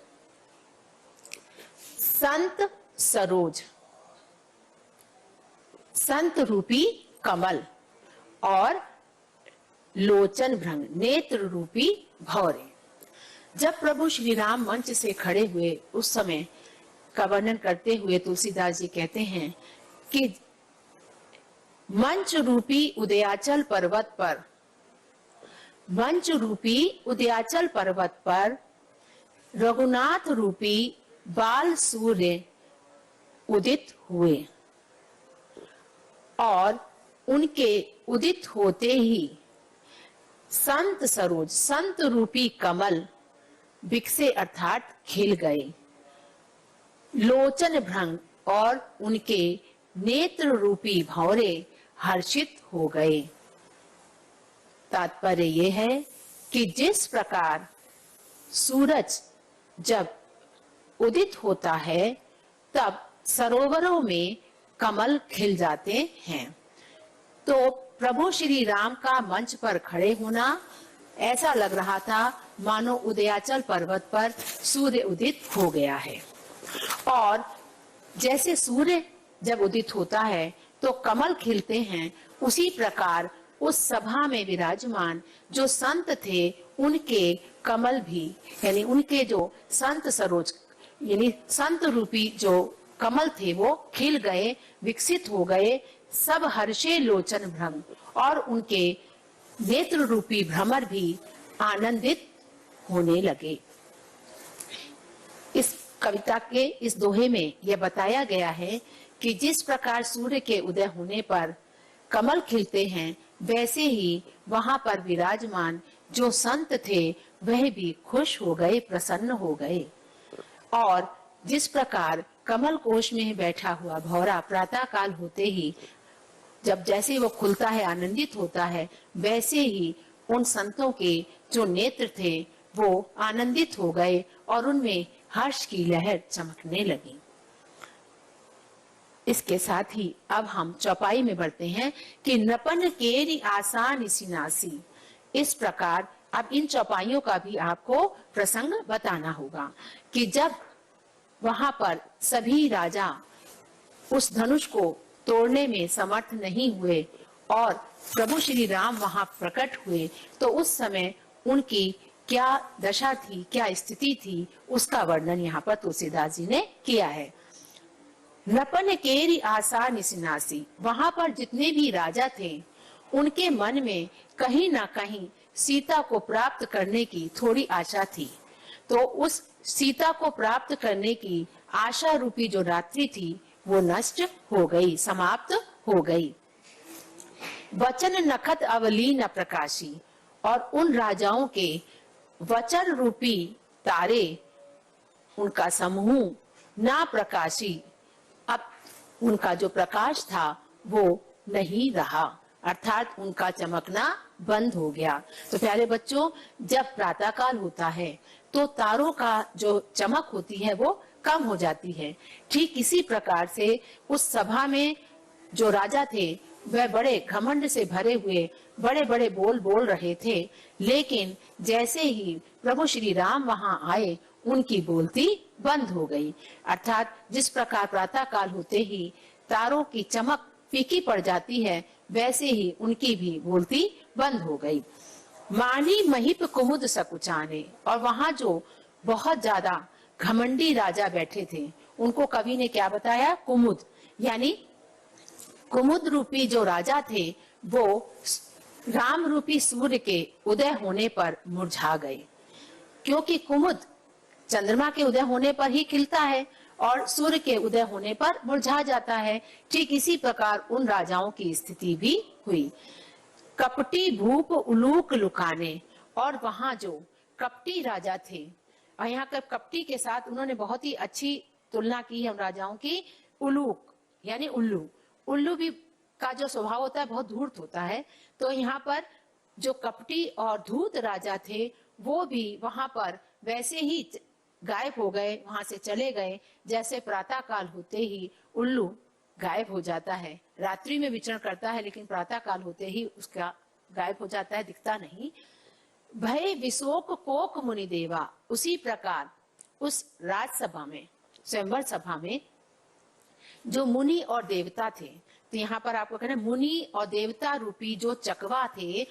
संत सरोज, संत रूपी कमल, और लोचन भ्रंग, नेत्र रूपी भौरे। जब प्रभु श्री राम मंच से खड़े हुए उस समय का वर्णन करते हुए तुलसीदास जी कहते हैं कि मंच रूपी उदयाचल पर्वत पर, मंच रूपी उदयाचल पर्वत पर रघुनाथ रूपी बाल सूर्य उदित हुए, और उनके उदित होते ही संत सरोज, संत रूपी कमल बिकसे अर्थात खिल गए। लोचन भ्रंग, और उनके नेत्र रूपी भौरे हर्षित हो गए। तात्पर्य यह है कि जिस प्रकार सूरज जब उदित होता है तब सरोवरों में कमल खिल जाते हैं, तो प्रभु श्री राम का मंच पर खड़े होना ऐसा लग रहा था मानो उदयाचल पर्वत पर सूर्य उदित हो गया है। और जैसे सूर्य जब उदित होता है तो कमल खिलते हैं, उसी प्रकार उस सभा में विराजमान जो संत थे उनके कमल भी, यानी उनके जो संत सरोज यानी संत रूपी जो कमल थे वो खिल गए, विकसित हो गए। सब हर्षे लोचन भ्रम, और उनके नेत्र रूपी भ्रमर भी आनंदित होने लगे। इस कविता के इस दोहे में यह बताया गया है कि जिस प्रकार सूर्य के उदय होने पर कमल खिलते हैं, वैसे ही वहां पर विराजमान जो संत थे वह भी खुश हो गए, प्रसन्न हो गए। और जिस प्रकार कमल कोश में बैठा हुआ भौरा प्रातः काल होते ही जब जैसे वो खुलता है, आनंदित होता है, वैसे ही उन संतों के जो नेत्र थे वो आनंदित हो गए और उनमें हर्ष की लहर चमकने लगी। इसके साथ ही अब हम चौपाई में बढ़ते हैं कि नपन केरी आसान सिनासी। इस प्रकार अब इन चौपाइयों का भी आपको प्रसंग बताना होगा कि जब वहां पर सभी राजा उस धनुष को तोड़ने में समर्थ नहीं हुए और प्रभु श्री राम वहां प्रकट हुए, तो उस समय उनकी क्या दशा थी, क्या स्थिति थी, उसका वर्णन यहाँ पर तुलसीदास जी ने किया है। नपन केरी आशा निसिनासी, वहां पर जितने भी राजा थे उनके मन में कहीं ना कहीं सीता को प्राप्त करने की थोड़ी आशा थी। तो उस सीता को प्राप्त करने की आशा रूपी जो रात्रि थी वो नष्ट हो गई, समाप्त हो गई। वचन नखत अवलीन प्रकाशी, और उन राजाओं के वचन रूपी तारे, उनका समूह ना प्रकाशी, अब उनका जो प्रकाश था वो नहीं रहा, अर्थात उनका चमकना बंद हो गया। तो प्यारे बच्चों, जब प्रातःकाल होता है तो तारों का जो चमक होती है वो कम हो जाती है। ठीक इसी प्रकार से उस सभा में जो राजा थे वह बड़े घमंड से भरे हुए बड़े बड़े बोल बोल रहे थे, लेकिन जैसे ही प्रभु श्री राम वहां आए उनकी बोलती बंद हो गई। अर्थात जिस प्रकार प्रातः काल होते ही तारों की चमक फीकी पड़ जाती है, वैसे ही उनकी भी बोलती बंद हो गई। मानी महिप कुमुद सकुचाने, और वहां जो बहुत ज्यादा घमंडी राजा बैठे थे उनको कवि ने क्या बताया, कुमुद, यानी कुमुद रूपी जो राजा थे वो राम रूपी सूर्य के उदय होने पर मुरझा गए, क्योंकि कुमुद चंद्रमा के उदय होने पर ही खिलता है और सूर्य के उदय होने पर मुरझा जाता है। ठीक इसी प्रकार उन राजाओं की स्थिति भी हुई। कपटी भूप उलूक लुकाने, और वहां जो कपटी राजा थे, और यहाँ पर कपटी के साथ उन्होंने बहुत ही अच्छी तुलना की है उन राजाओं की। उलूक यानी उल्लू, उल्लू भी का जो स्वभाव होता है बहुत धूर्त होता है। तो यहाँ पर जो कपटी और धूर्त राजा थे वो भी वहां पर वैसे ही गायब हो गए, वहां से चले गए जैसे प्रातः काल होते ही उल्लू गायब हो जाता है। रात्रि में विचरण करता है लेकिन प्रातः काल होते ही उसका गायब हो जाता है, दिखता नहीं। भय विशोक कोक मुनि देवा, उसी प्रकार उस राजसभा में, स्वयंवर सभा में जो मुनि और देवता थे, तो यहाँ पर आपको कहना मुनि और देवता रूपी जो चकवा थे,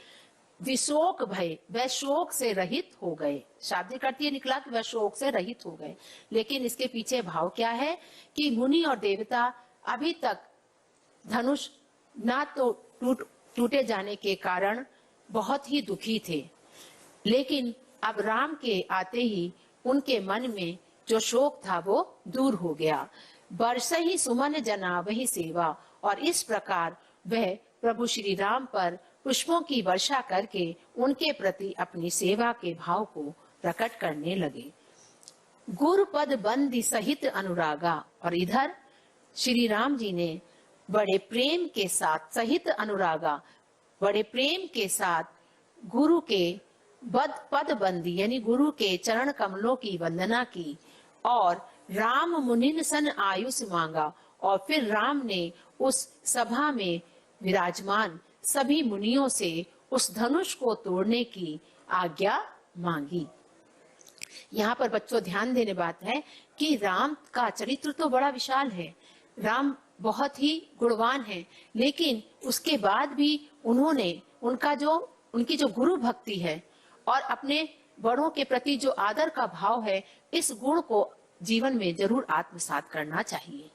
विशोक भय, वह शोक से रहित हो गए। शाब्दिक अर्थ ये निकला कि वह शोक से रहित हो गए, लेकिन इसके पीछे भाव क्या है कि मुनि और देवता अभी तक धनुष ना तो टूटे जाने के कारण बहुत ही दुखी थे, लेकिन अब राम के आते ही उनके मन में जो शोक था वो दूर हो गया। बरस ही सुमन जना वही सेवा, और इस प्रकार वह प्रभु श्री राम पर पुष्पों की वर्षा करके उनके प्रति अपनी सेवा के भाव को प्रकट करने लगे। गुरु पद बंदी सहित अनुरागा, और इधर श्री राम जी ने बड़े प्रेम के साथ, सहित अनुरागा, बड़े प्रेम के साथ गुरु के पद बंदी यानी गुरु के चरण कमलों की वंदना की, और राम मुनिन सन आयुष मांगा, और फिर राम ने उस सभा में विराजमान सभी मुनियों से उस धनुष को तोड़ने की आज्ञा मांगी। यहाँ पर बच्चों ध्यान देने बात है कि राम का चरित्र तो बड़ा विशाल है, राम बहुत ही गुणवान है, लेकिन उसके बाद भी उन्होंने उनकी जो गुरु भक्ति है और अपने बड़ों के प्रति जो आदर का भाव है, इस गुण को जीवन में जरूर आत्मसात करना चाहिए।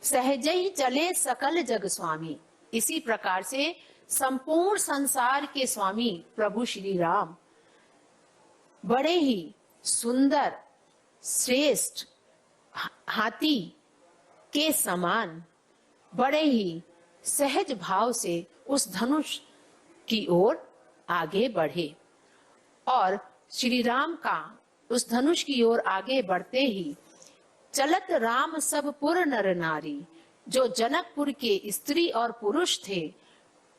सहज ही चले सकल जग स्वामी, इसी प्रकार से संपूर्ण संसार के स्वामी प्रभु श्री राम बड़े ही सुंदर श्रेष्ठ हाथी के समान बड़े ही सहज भाव से उस धनुष की ओर आगे बढ़े, और श्री राम का उस धनुष की ओर आगे बढ़ते ही चलत राम सब पुर नर नारी, जो जनकपुर के स्त्री और पुरुष थे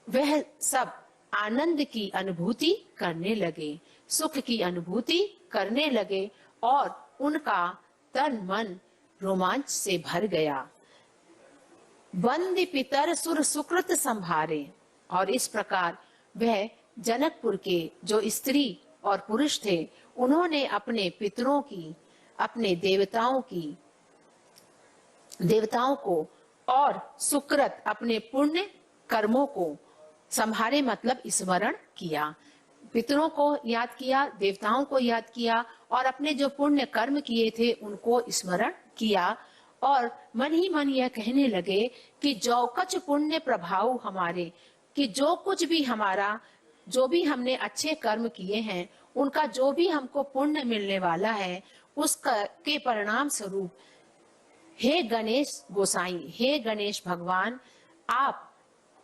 वह सब आनंद की अनुभूति करने लगे, सुख की अनुभूति करने लगे, और उनका तन मन रोमांच से भर गया। बंदी पितर सुर सुकृत संभारे, और इस प्रकार वह जनकपुर के जो स्त्री और पुरुष थे उन्होंने अपने पितरों की, अपने देवताओं को और सुकृत अपने पुण्य कर्मों को संभारे, मतलब स्मरण किया। पितरों को याद किया, देवताओं को याद किया, और अपने जो पुण्य कर्म किए थे उनको स्मरण किया, और मन ही मन यह कहने लगे कि जो कछ पुण्य प्रभाव हमारे, कि जो कुछ भी हमारा, जो भी हमने अच्छे कर्म किए हैं उनका जो भी हमको पुण्य मिलने वाला है उसका के परिणाम स्वरूप हे गणेश गोसाई, हे गणेश भगवान, आप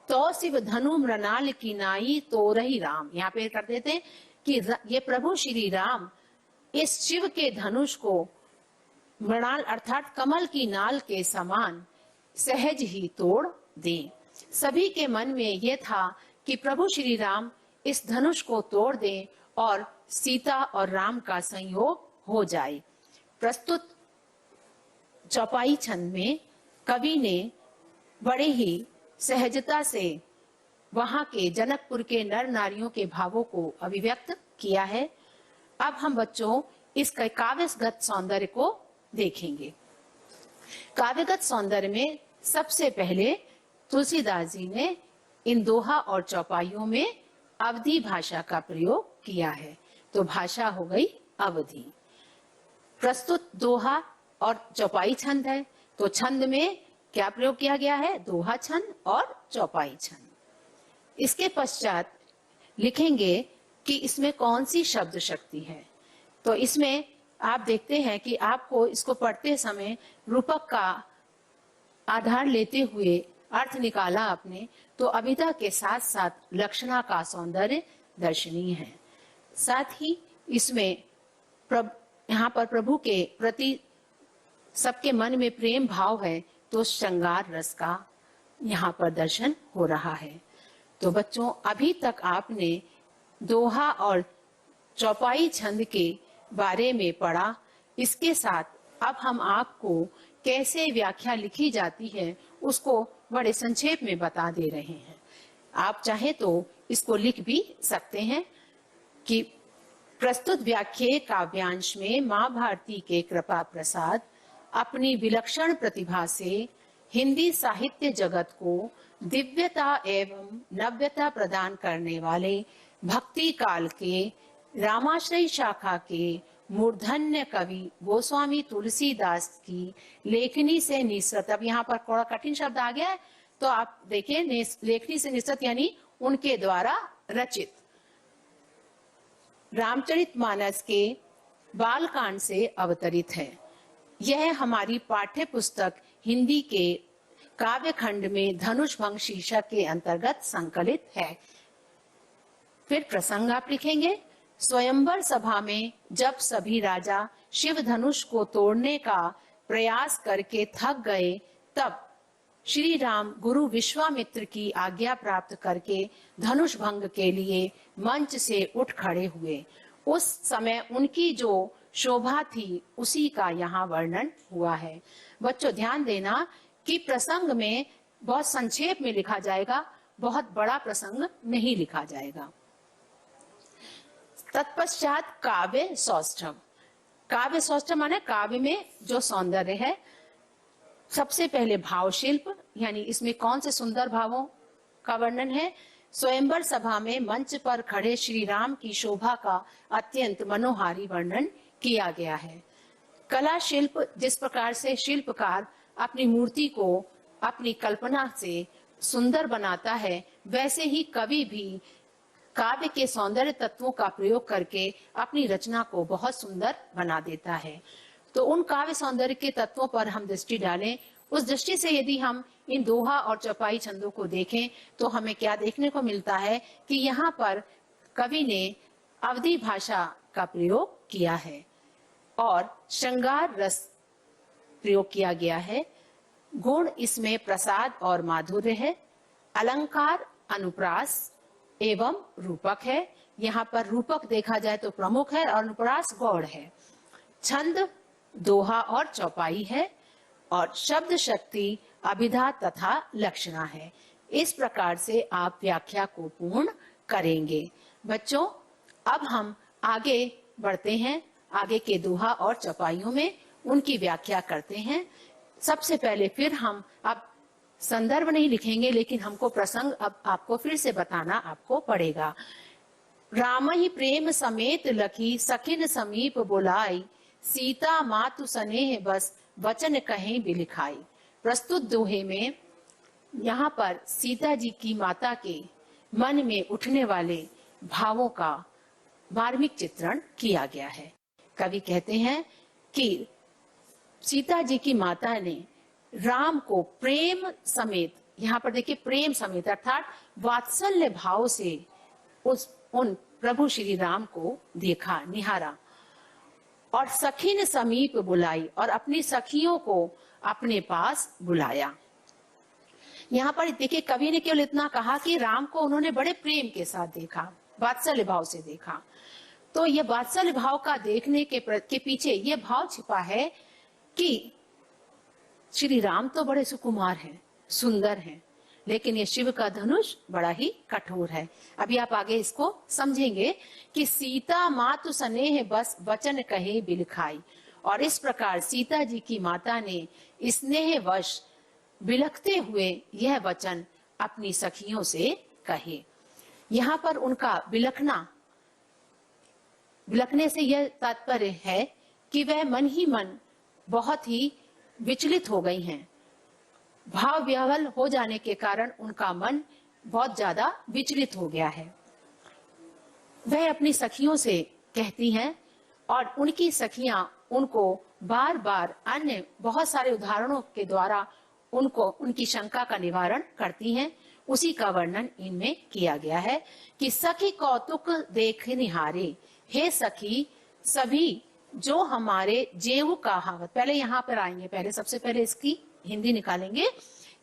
तो शिव धनु मृणाल की नाई तो रही राम, यहाँ पे कर देते कि ये प्रभु श्री राम इस शिव के धनुष को मृणाल अर्थात कमल की नाल के समान सहज ही तोड़ दें। सभी के मन में यह था कि प्रभु श्री राम इस धनुष को तोड़ दें और सीता और राम का संयोग हो जाए। प्रस्तुत चौपाई छंद में कवि ने बड़े ही सहजता से वहां के जनकपुर के नर नारियों के भावों को अभिव्यक्त किया है। अब हम बच्चों इस काव्यगत सौंदर्य को देखेंगे। काव्यगत सौंदर्य में सबसे पहले तुलसीदास जी ने इन दोहा और चौपाइयों में अवधी भाषा का प्रयोग किया है, तो भाषा हो गई अवधी। प्रस्तुत दोहा और चौपाई छंद है, तो छंद में क्या प्रयोग किया गया है? दोहा छंद और चौपाई छंद। इसके पश्चात लिखेंगे कि इसमें कौन सी शब्द शक्ति है। तो इसमें आप देखते हैं कि आपको इसको पढ़ते समय रूपक का आधार लेते हुए अर्थ निकाला आपने, तो अभिधा के साथ साथ लक्षणा का सौंदर्य दर्शनीय है। साथ ही इसमें यहाँ पर प्रभु के प्रति सबके मन में प्रेम भाव है, तो श्रृंगार रस का यहाँ पर दर्शन हो रहा है। तो बच्चों, अभी तक आपने दोहा और चौपाई छंद के बारे में पढ़ा। इसके साथ अब हम आपको कैसे व्याख्या लिखी जाती है उसको बड़े संक्षेप में बता दे रहे हैं। आप चाहे तो इसको लिख भी सकते हैं कि प्रस्तुत व्याख्या काव्यांश में माँ भारती के कृपा प्रसाद अपनी विलक्षण प्रतिभा से हिंदी साहित्य जगत को दिव्यता एवं नव्यता प्रदान करने वाले भक्ति काल के रामाश्रय शाखा के मूर्धन्य कवि गोस्वामी तुलसीदास की लेखनी से निसृत। अब यहाँ पर थोड़ा कठिन शब्द आ गया है, तो आप देखिए, लेखनी से निसृत यानी उनके द्वारा रचित रामचरितमानस के बालकांड से अवतरित है। यह हमारी पाठ्य पुस्तक हिंदी के काव्य खंड में धनुष भंग शीर्षक के अंतर्गत संकलित है। फिर प्रसंग आप लिखेंगे। स्वयंवर सभा में जब सभी राजा शिव धनुष को तोड़ने का प्रयास करके थक गए, तब श्री राम गुरु विश्वामित्र की आज्ञा प्राप्त करके धनुष भंग के लिए मंच से उठ खड़े हुए। उस समय उनकी जो शोभा थी उसी का यहाँ वर्णन हुआ है। बच्चों, ध्यान देना कि प्रसंग में बहुत संक्षेप में लिखा जाएगा, बहुत बड़ा प्रसंग नहीं लिखा जाएगा। तत्पश्चात काव्य सौष्ठव। काव्य सौष्ठव माने काव्य में जो सौंदर्य है। सबसे पहले भाव शिल्प, यानी इसमें कौन से सुंदर भावों का वर्णन है। स्वयंवर सभा में मंच पर खड़े श्री राम की शोभा का अत्यंत मनोहारी वर्णन किया गया है। कला शिल्प, जिस प्रकार से शिल्पकार अपनी मूर्ति को अपनी कल्पना से सुंदर बनाता है, वैसे ही कवि भी काव्य के सौंदर्य तत्वों का प्रयोग करके अपनी रचना को बहुत सुंदर बना देता है। तो उन काव्य सौंदर्य के तत्वों पर हम दृष्टि डालें। उस दृष्टि से यदि हम इन दोहा और चौपाई छंदों को देखें तो हमें क्या देखने को मिलता है कि यहाँ पर कवि ने अवधी भाषा का प्रयोग किया है और श्रृंगार रस प्रयोग किया गया है। गुण इसमें प्रसाद और माधुर्य है। अलंकार अनुप्रास एवं रूपक है। यहाँ पर रूपक देखा जाए तो प्रमुख है और अनुप्रास गौड़ है। छंद दोहा और चौपाई है और शब्द शक्ति अभिधा तथा लक्षणा है। इस प्रकार से आप व्याख्या को पूर्ण करेंगे। बच्चों, अब हम आगे बढ़ते हैं। आगे के दोहा और चौपाइयों में उनकी व्याख्या करते हैं। सबसे पहले फिर हम अब संदर्भ नहीं लिखेंगे, लेकिन हमको प्रसंग अब आपको फिर से बताना आपको पड़ेगा। राम ही प्रेम समेत लखी सखिन समीप बुलाई, सीता मातु स्नेह बस वचन कहीं बिलिखाई। प्रस्तुत दोहे में यहाँ पर सीता जी की माता के मन में उठने वाले भावों का मार्मिक चित्रण किया गया है। कवि कहते हैं कि सीता जी की माता ने राम को प्रेम समेत, यहाँ पर देखिए प्रेम समेत अर्थात वात्सल्य भाव से उन प्रभु श्री राम को देखा, निहारा और सखीन समीप बुलाई और अपनी सखियों को अपने पास बुलाया। यहाँ पर देखिए कवि ने केवल इतना कहा कि राम को उन्होंने बड़े प्रेम के साथ देखा, वात्सल्य भाव से देखा। तो यह वात्सल्य भाव का देखने के पीछे यह भाव छिपा है कि श्री राम तो बड़े सुकुमार हैं, सुंदर हैं, लेकिन ये शिव का धनुष बड़ा ही कठोर है। अभी आप आगे इसको समझेंगे कि सीता मातु स्नेह बस वचन कहे बिलखाई, और इस प्रकार सीता जी की माता ने स्नेह वश बिलखते हुए यह वचन अपनी सखियों से कहे। यहाँ पर उनका बिलखने से यह तात्पर्य है कि वह मन ही मन बहुत ही विचलित हो गई हैं। भाव विह्वल हो जाने के कारण उनका मन बहुत ज्यादा विचलित हो गया है। वह अपनी सखियों से कहती हैं और उनकी सखियां उनको बार बार अन्य बहुत सारे उदाहरणों के द्वारा उनको उनकी शंका का निवारण करती हैं। उसी का वर्णन इनमें किया गया है कि सखी कौतुक देख निहारे, हे सखी सभी जो हमारे जेऊ कहावत, पहले यहाँ पर आएंगे, पहले सबसे पहले इसकी हिंदी निकालेंगे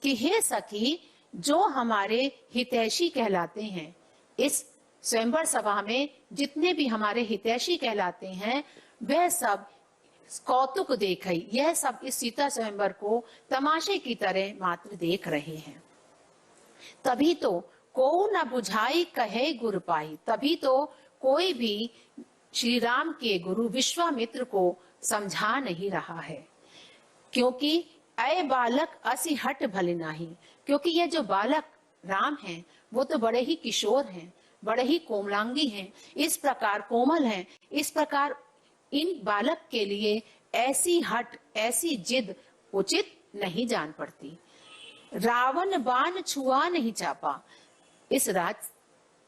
कि हे सखी जो हमारे हितैषी कहलाते हैं, इस स्वयंवर सभा में जितने भी हमारे हितैषी कहलाते हैं वह सब कौतुक देख, यह सब इस सीता स्वयंवर को तमाशे की तरह मात्र देख रहे हैं। तभी तो को न बुझाई कहे गुरु पाई, तभी तो कोई भी श्री राम के गुरु विश्वामित्र को समझा नहीं रहा है। क्योंकि अय बालक असी हट भले नाही, क्योंकि ये जो बालक राम हैं वो तो बड़े ही किशोर हैं, बड़े ही कोमलांगी हैं, इस प्रकार कोमल हैं, इस प्रकार इन बालक के लिए ऐसी हट, ऐसी जिद उचित नहीं जान पड़ती। रावण बाण छुआ नहीं चापा, इस राज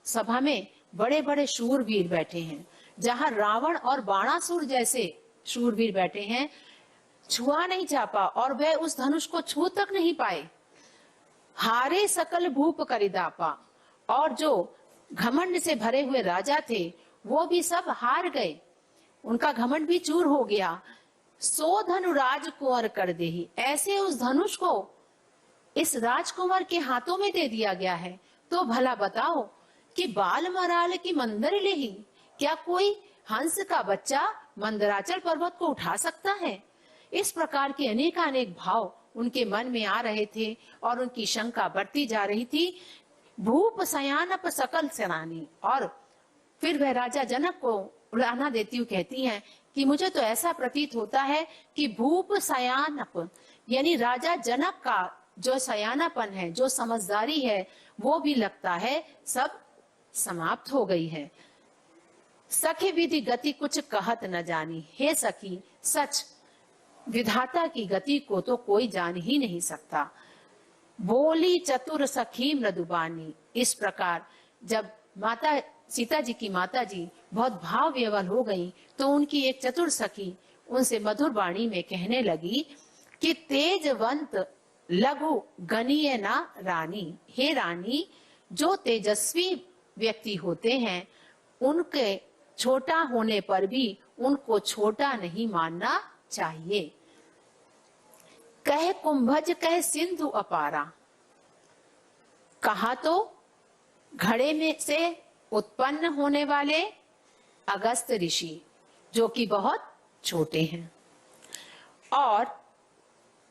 सभा में बड़े बड़े शूरवीर बैठे हैं, जहां रावण और बाणासुर जैसे शूरवीर बैठे हैं, छुआ नहीं चापा और वह उस धनुष को छू तक नहीं पाए। हारे सकल भूप करिदापा, और जो घमंड से भरे हुए राजा थे वो भी सब हार गए, उनका घमंड भी चूर हो गया। सो धनु राजकुंवर कर देही, ऐसे उस धनुष को इस राजकुमार के हाथों में दे दिया गया है। तो भला बताओ कि बाल मराल की मंदर लेही, क्या कोई हंस का बच्चा मंदराचल पर्वत को उठा सकता है? इस प्रकार के अनेकानेक भाव उनके मन में आ रहे थे और उनकी शंका बढ़ती जा रही थी। भूप सयानप सकल सेनानी, और फिर वह राजा जनक को उड़ाना देती हुई कहती हैं कि मुझे तो ऐसा प्रतीत होता है कि भूप सयानप यानी राजा जनक का जो सयानापन है, जो समझदारी है, वो भी लगता है सब समाप्त हो गई है। सखी विधि गति कुछ कहत न जानी, हे सखी सच विधाता की गति को तो कोई जान ही नहीं सकता। बोली चतुर सखी मृदुबानी, इस प्रकार जब माता सीता जी की माता जी बहुत भाव विह्वल हो गई तो उनकी एक चतुर सखी उनसे मधुर वाणी में कहने लगी कि तेजवंत लघु गणीय ना रानी, हे रानी जो तेजस्वी व्यक्ति होते हैं उनके छोटा होने पर भी उनको छोटा नहीं मानना चाहिए। कह कुंभज कह सिंधु अपारा, कहा तो घड़े में से उत्पन्न होने वाले अगस्त ऋषि जो कि बहुत छोटे हैं, और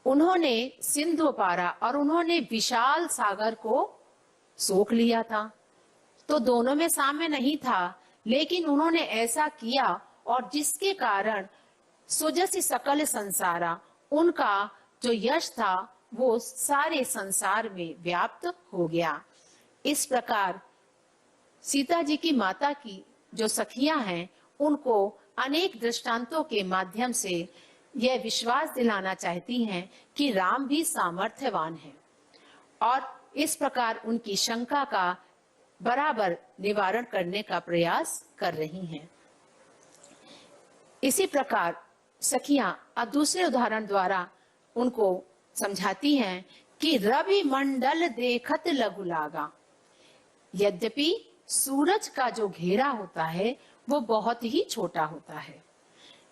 उन्होंने सिंधु पारा और उन्होंने विशाल सागर को सोख लिया था। तो दोनों में साम्य नहीं था, लेकिन उन्होंने ऐसा किया और जिसके कारण सुजसी सकल संसारा, उनका जो यश था वो सारे संसार में व्याप्त हो गया। इस प्रकार सीता जी की माता की जो सखियां हैं उनको अनेक दृष्टांतों के माध्यम से यह विश्वास दिलाना चाहती हैं कि राम भी सामर्थ्यवान है, और इस प्रकार उनकी शंका का बराबर निवारण करने का प्रयास कर रही हैं। इसी प्रकार सखियां अब दूसरे उदाहरण द्वारा उनको समझाती हैं कि रवि मंडल देखत लघु लागा, यद्यपि सूरज का जो घेरा होता है वो बहुत ही छोटा होता है,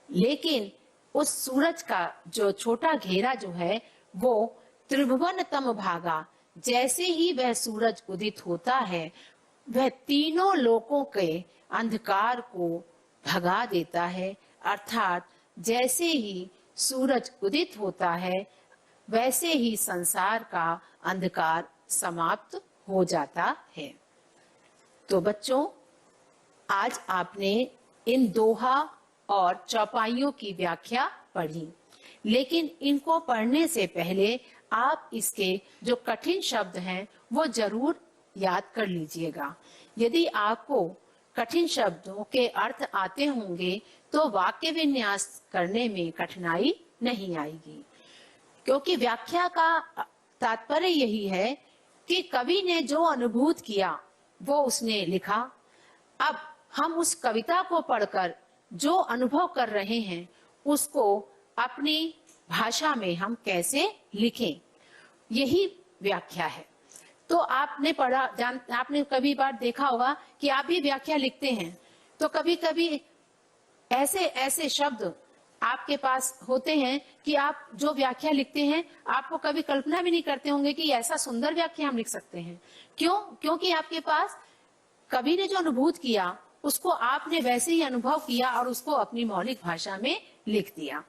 लेकिन उस सूरज का जो छोटा घेरा जो है वो त्रिभुवन तम भागा, जैसे ही वह सूरज उदित होता है वह तीनों लोकों के अंधकार को भगा देता है। अर्थात जैसे ही सूरज उदित होता है वैसे ही संसार का अंधकार समाप्त हो जाता है। तो बच्चों, आज आपने इन दोहा और चौपाइयों की व्याख्या पढ़ी, लेकिन इनको पढ़ने से पहले आप इसके जो कठिन शब्द हैं वो जरूर याद कर लीजिएगा। यदि आपको कठिन शब्दों के अर्थ आते होंगे तो वाक्य विन्यास करने में कठिनाई नहीं आएगी, क्योंकि व्याख्या का तात्पर्य यही है कि कवि ने जो अनुभूत किया वो उसने लिखा। अब हम उस कविता को पढ़कर जो अनुभव कर रहे हैं उसको अपनी भाषा में हम कैसे लिखें, यही व्याख्या है। तो आपने पढ़ा आपने कभी बार देखा होगा कि आप भी व्याख्या लिखते हैं तो कभी कभी ऐसे ऐसे शब्द आपके पास होते हैं कि आप जो व्याख्या लिखते हैं आपको कभी कल्पना भी नहीं करते होंगे कि ऐसा सुंदर व्याख्या हम लिख सकते हैं। क्यों? क्योंकि आपके पास कवि ने जो अनुभूत किया उसको आपने वैसे ही अनुभव किया और उसको अपनी मौलिक भाषा में लिख दिया।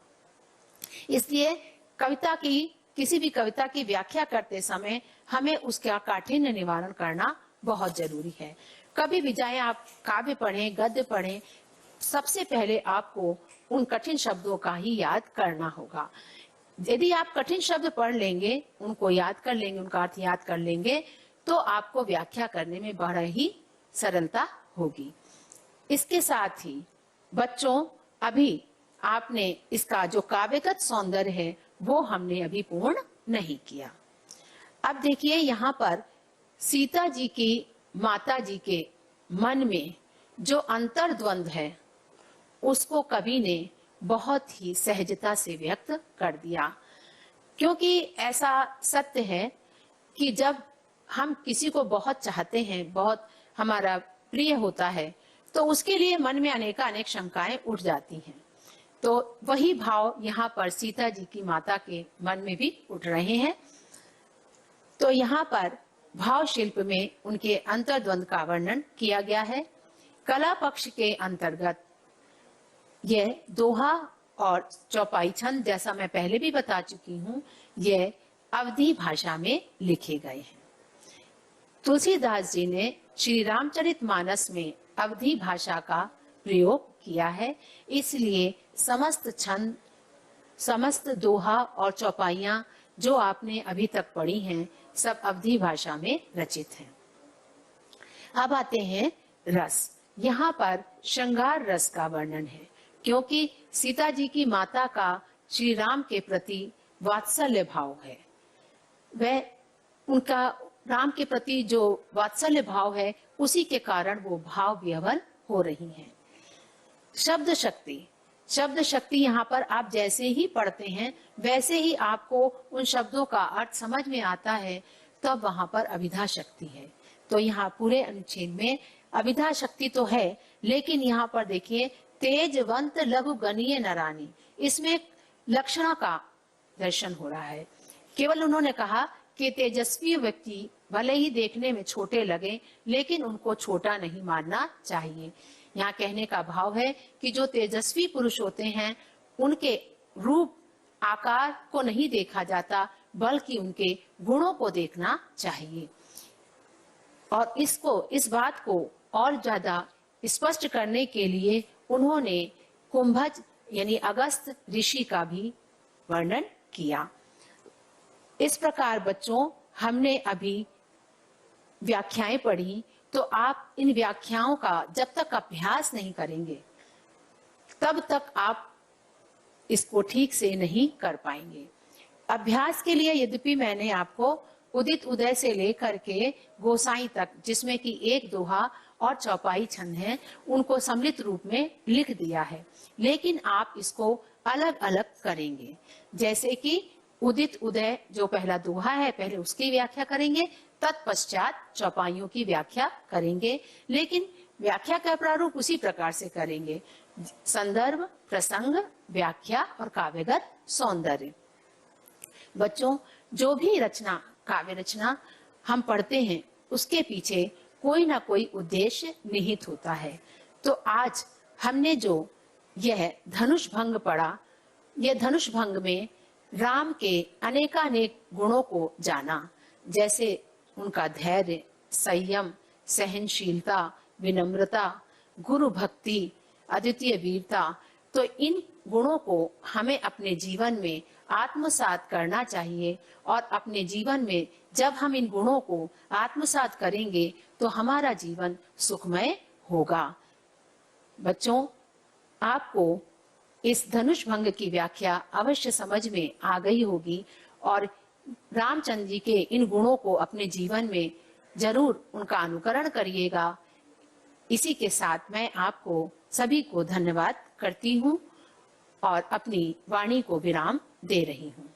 इसलिए कविता की किसी भी कविता की व्याख्या करते समय हमें उसका काठिन्य निवारण करना बहुत जरूरी है। कभी भी चाहे आप काव्य पढ़ें, गद्य पढ़ें, सबसे पहले आपको उन कठिन शब्दों का ही याद करना होगा। यदि आप कठिन शब्द पढ़ लेंगे, उनको याद कर लेंगे, उनका अर्थ याद कर लेंगे, तो आपको व्याख्या करने में बड़ा ही सरलता होगी। इसके साथ ही बच्चों, अभी आपने इसका जो काव्यगत सौंदर्य है वो हमने अभी पूर्ण नहीं किया। अब देखिए यहाँ पर सीता जी की माता जी के मन में जो अंतर्द्वंद है उसको कवि ने बहुत ही सहजता से व्यक्त कर दिया। क्योंकि ऐसा सत्य है कि जब हम किसी को बहुत चाहते हैं, बहुत हमारा प्रिय होता है, तो उसके लिए मन में अनेक शंकाएं उठ जाती हैं। तो वही भाव यहाँ पर सीता जी की माता के मन में भी उठ रहे हैं। तो यहाँ पर भाव शिल्प में उनके अंतर्द्वंद का वर्णन किया गया है। कला पक्ष के अंतर्गत यह दोहा और चौपाई छंद, जैसा मैं पहले भी बता चुकी हूँ, यह अवधी भाषा में लिखे गए हैं। तुलसीदास जी ने श्री रामचरितमानस में अवधी भाषा का प्रयोग किया है, इसलिए समस्त छंद, समस्त दोहा और चौपाइयां जो आपने अभी तक पढ़ी हैं सब अवधी भाषा में रचित हैं। अब आते हैं रस। यहाँ पर श्रृंगार रस का वर्णन है, क्योंकि सीता जी की माता का श्री राम के प्रति वात्सल्य भाव है। वह उनका राम के प्रति जो वात्सल्य भाव है उसी के कारण वो भाव विह्वल हो रही हैं। शब्द शक्ति, शब्द शक्ति यहाँ पर आप जैसे ही पढ़ते हैं वैसे ही आपको उन शब्दों का अर्थ समझ में आता है, तब वहां पर अभिधा शक्ति है। तो यहाँ पूरे अनुच्छेद में अभिधा शक्ति तो है, लेकिन यहाँ पर देखिए तेजवंत लघु गणीय नरानी, इसमें लक्षणा का दर्शन हो रहा है। केवल उन्होंने कहा कि तेजस्वी व्यक्ति भले ही देखने में छोटे लगे लेकिन उनको छोटा नहीं मानना चाहिए। यहाँ कहने का भाव है कि जो तेजस्वी पुरुष होते हैं उनके रूप आकार को नहीं देखा जाता बल्कि उनके गुणों को देखना चाहिए। और इस बात को और ज्यादा स्पष्ट करने के लिए उन्होंने कुंभज यानी अगस्त ऋषि का भी वर्णन किया। इस प्रकार बच्चों, हमने अभी व्याख्याएं पढ़ी, तो आप इन व्याख्याओं का जब तक अभ्यास नहीं करेंगे तब तक आप इसको ठीक से नहीं कर पाएंगे। अभ्यास के लिए यद्यपि मैंने आपको उदित उदय से लेकर के गोसाई तक, जिसमें कि एक दोहा और चौपाई छंद है, उनको सम्मिलित रूप में लिख दिया है, लेकिन आप इसको अलग अलग करेंगे। जैसे कि उदित उदय जो पहला दोहा है पहले उसकी व्याख्या करेंगे, तत्पश्चात चौपाइयों की व्याख्या करेंगे, लेकिन व्याख्या का प्रारूप उसी प्रकार से करेंगे। संदर्भ, प्रसंग, व्याख्या और काव्यगत सौंदर्य। बच्चों, जो भी रचना, काव्य रचना हम पढ़ते हैं उसके पीछे कोई ना कोई उद्देश्य निहित होता है। तो आज हमने जो यह धनुष भंग पढ़ा, यह धनुष भंग में राम के अनेकानेक गुणों को जाना, जैसे उनका धैर्य, संयम, सहनशीलता, विनम्रता, गुरु भक्ति, अद्वितीय वीरता। तो इन गुणों को हमें अपने जीवन में आत्मसात करना चाहिए, और अपने जीवन में जब हम इन गुणों को आत्मसात करेंगे तो हमारा जीवन सुखमय होगा। बच्चों, आपको इस धनुष भंग की व्याख्या अवश्य समझ में आ गई होगी, और रामचंद्र जी के इन गुणों को अपने जीवन में जरूर उनका अनुकरण करिएगा। इसी के साथ मैं आपको सभी को धन्यवाद करती हूँ और अपनी वाणी को विराम दे रही हूँ।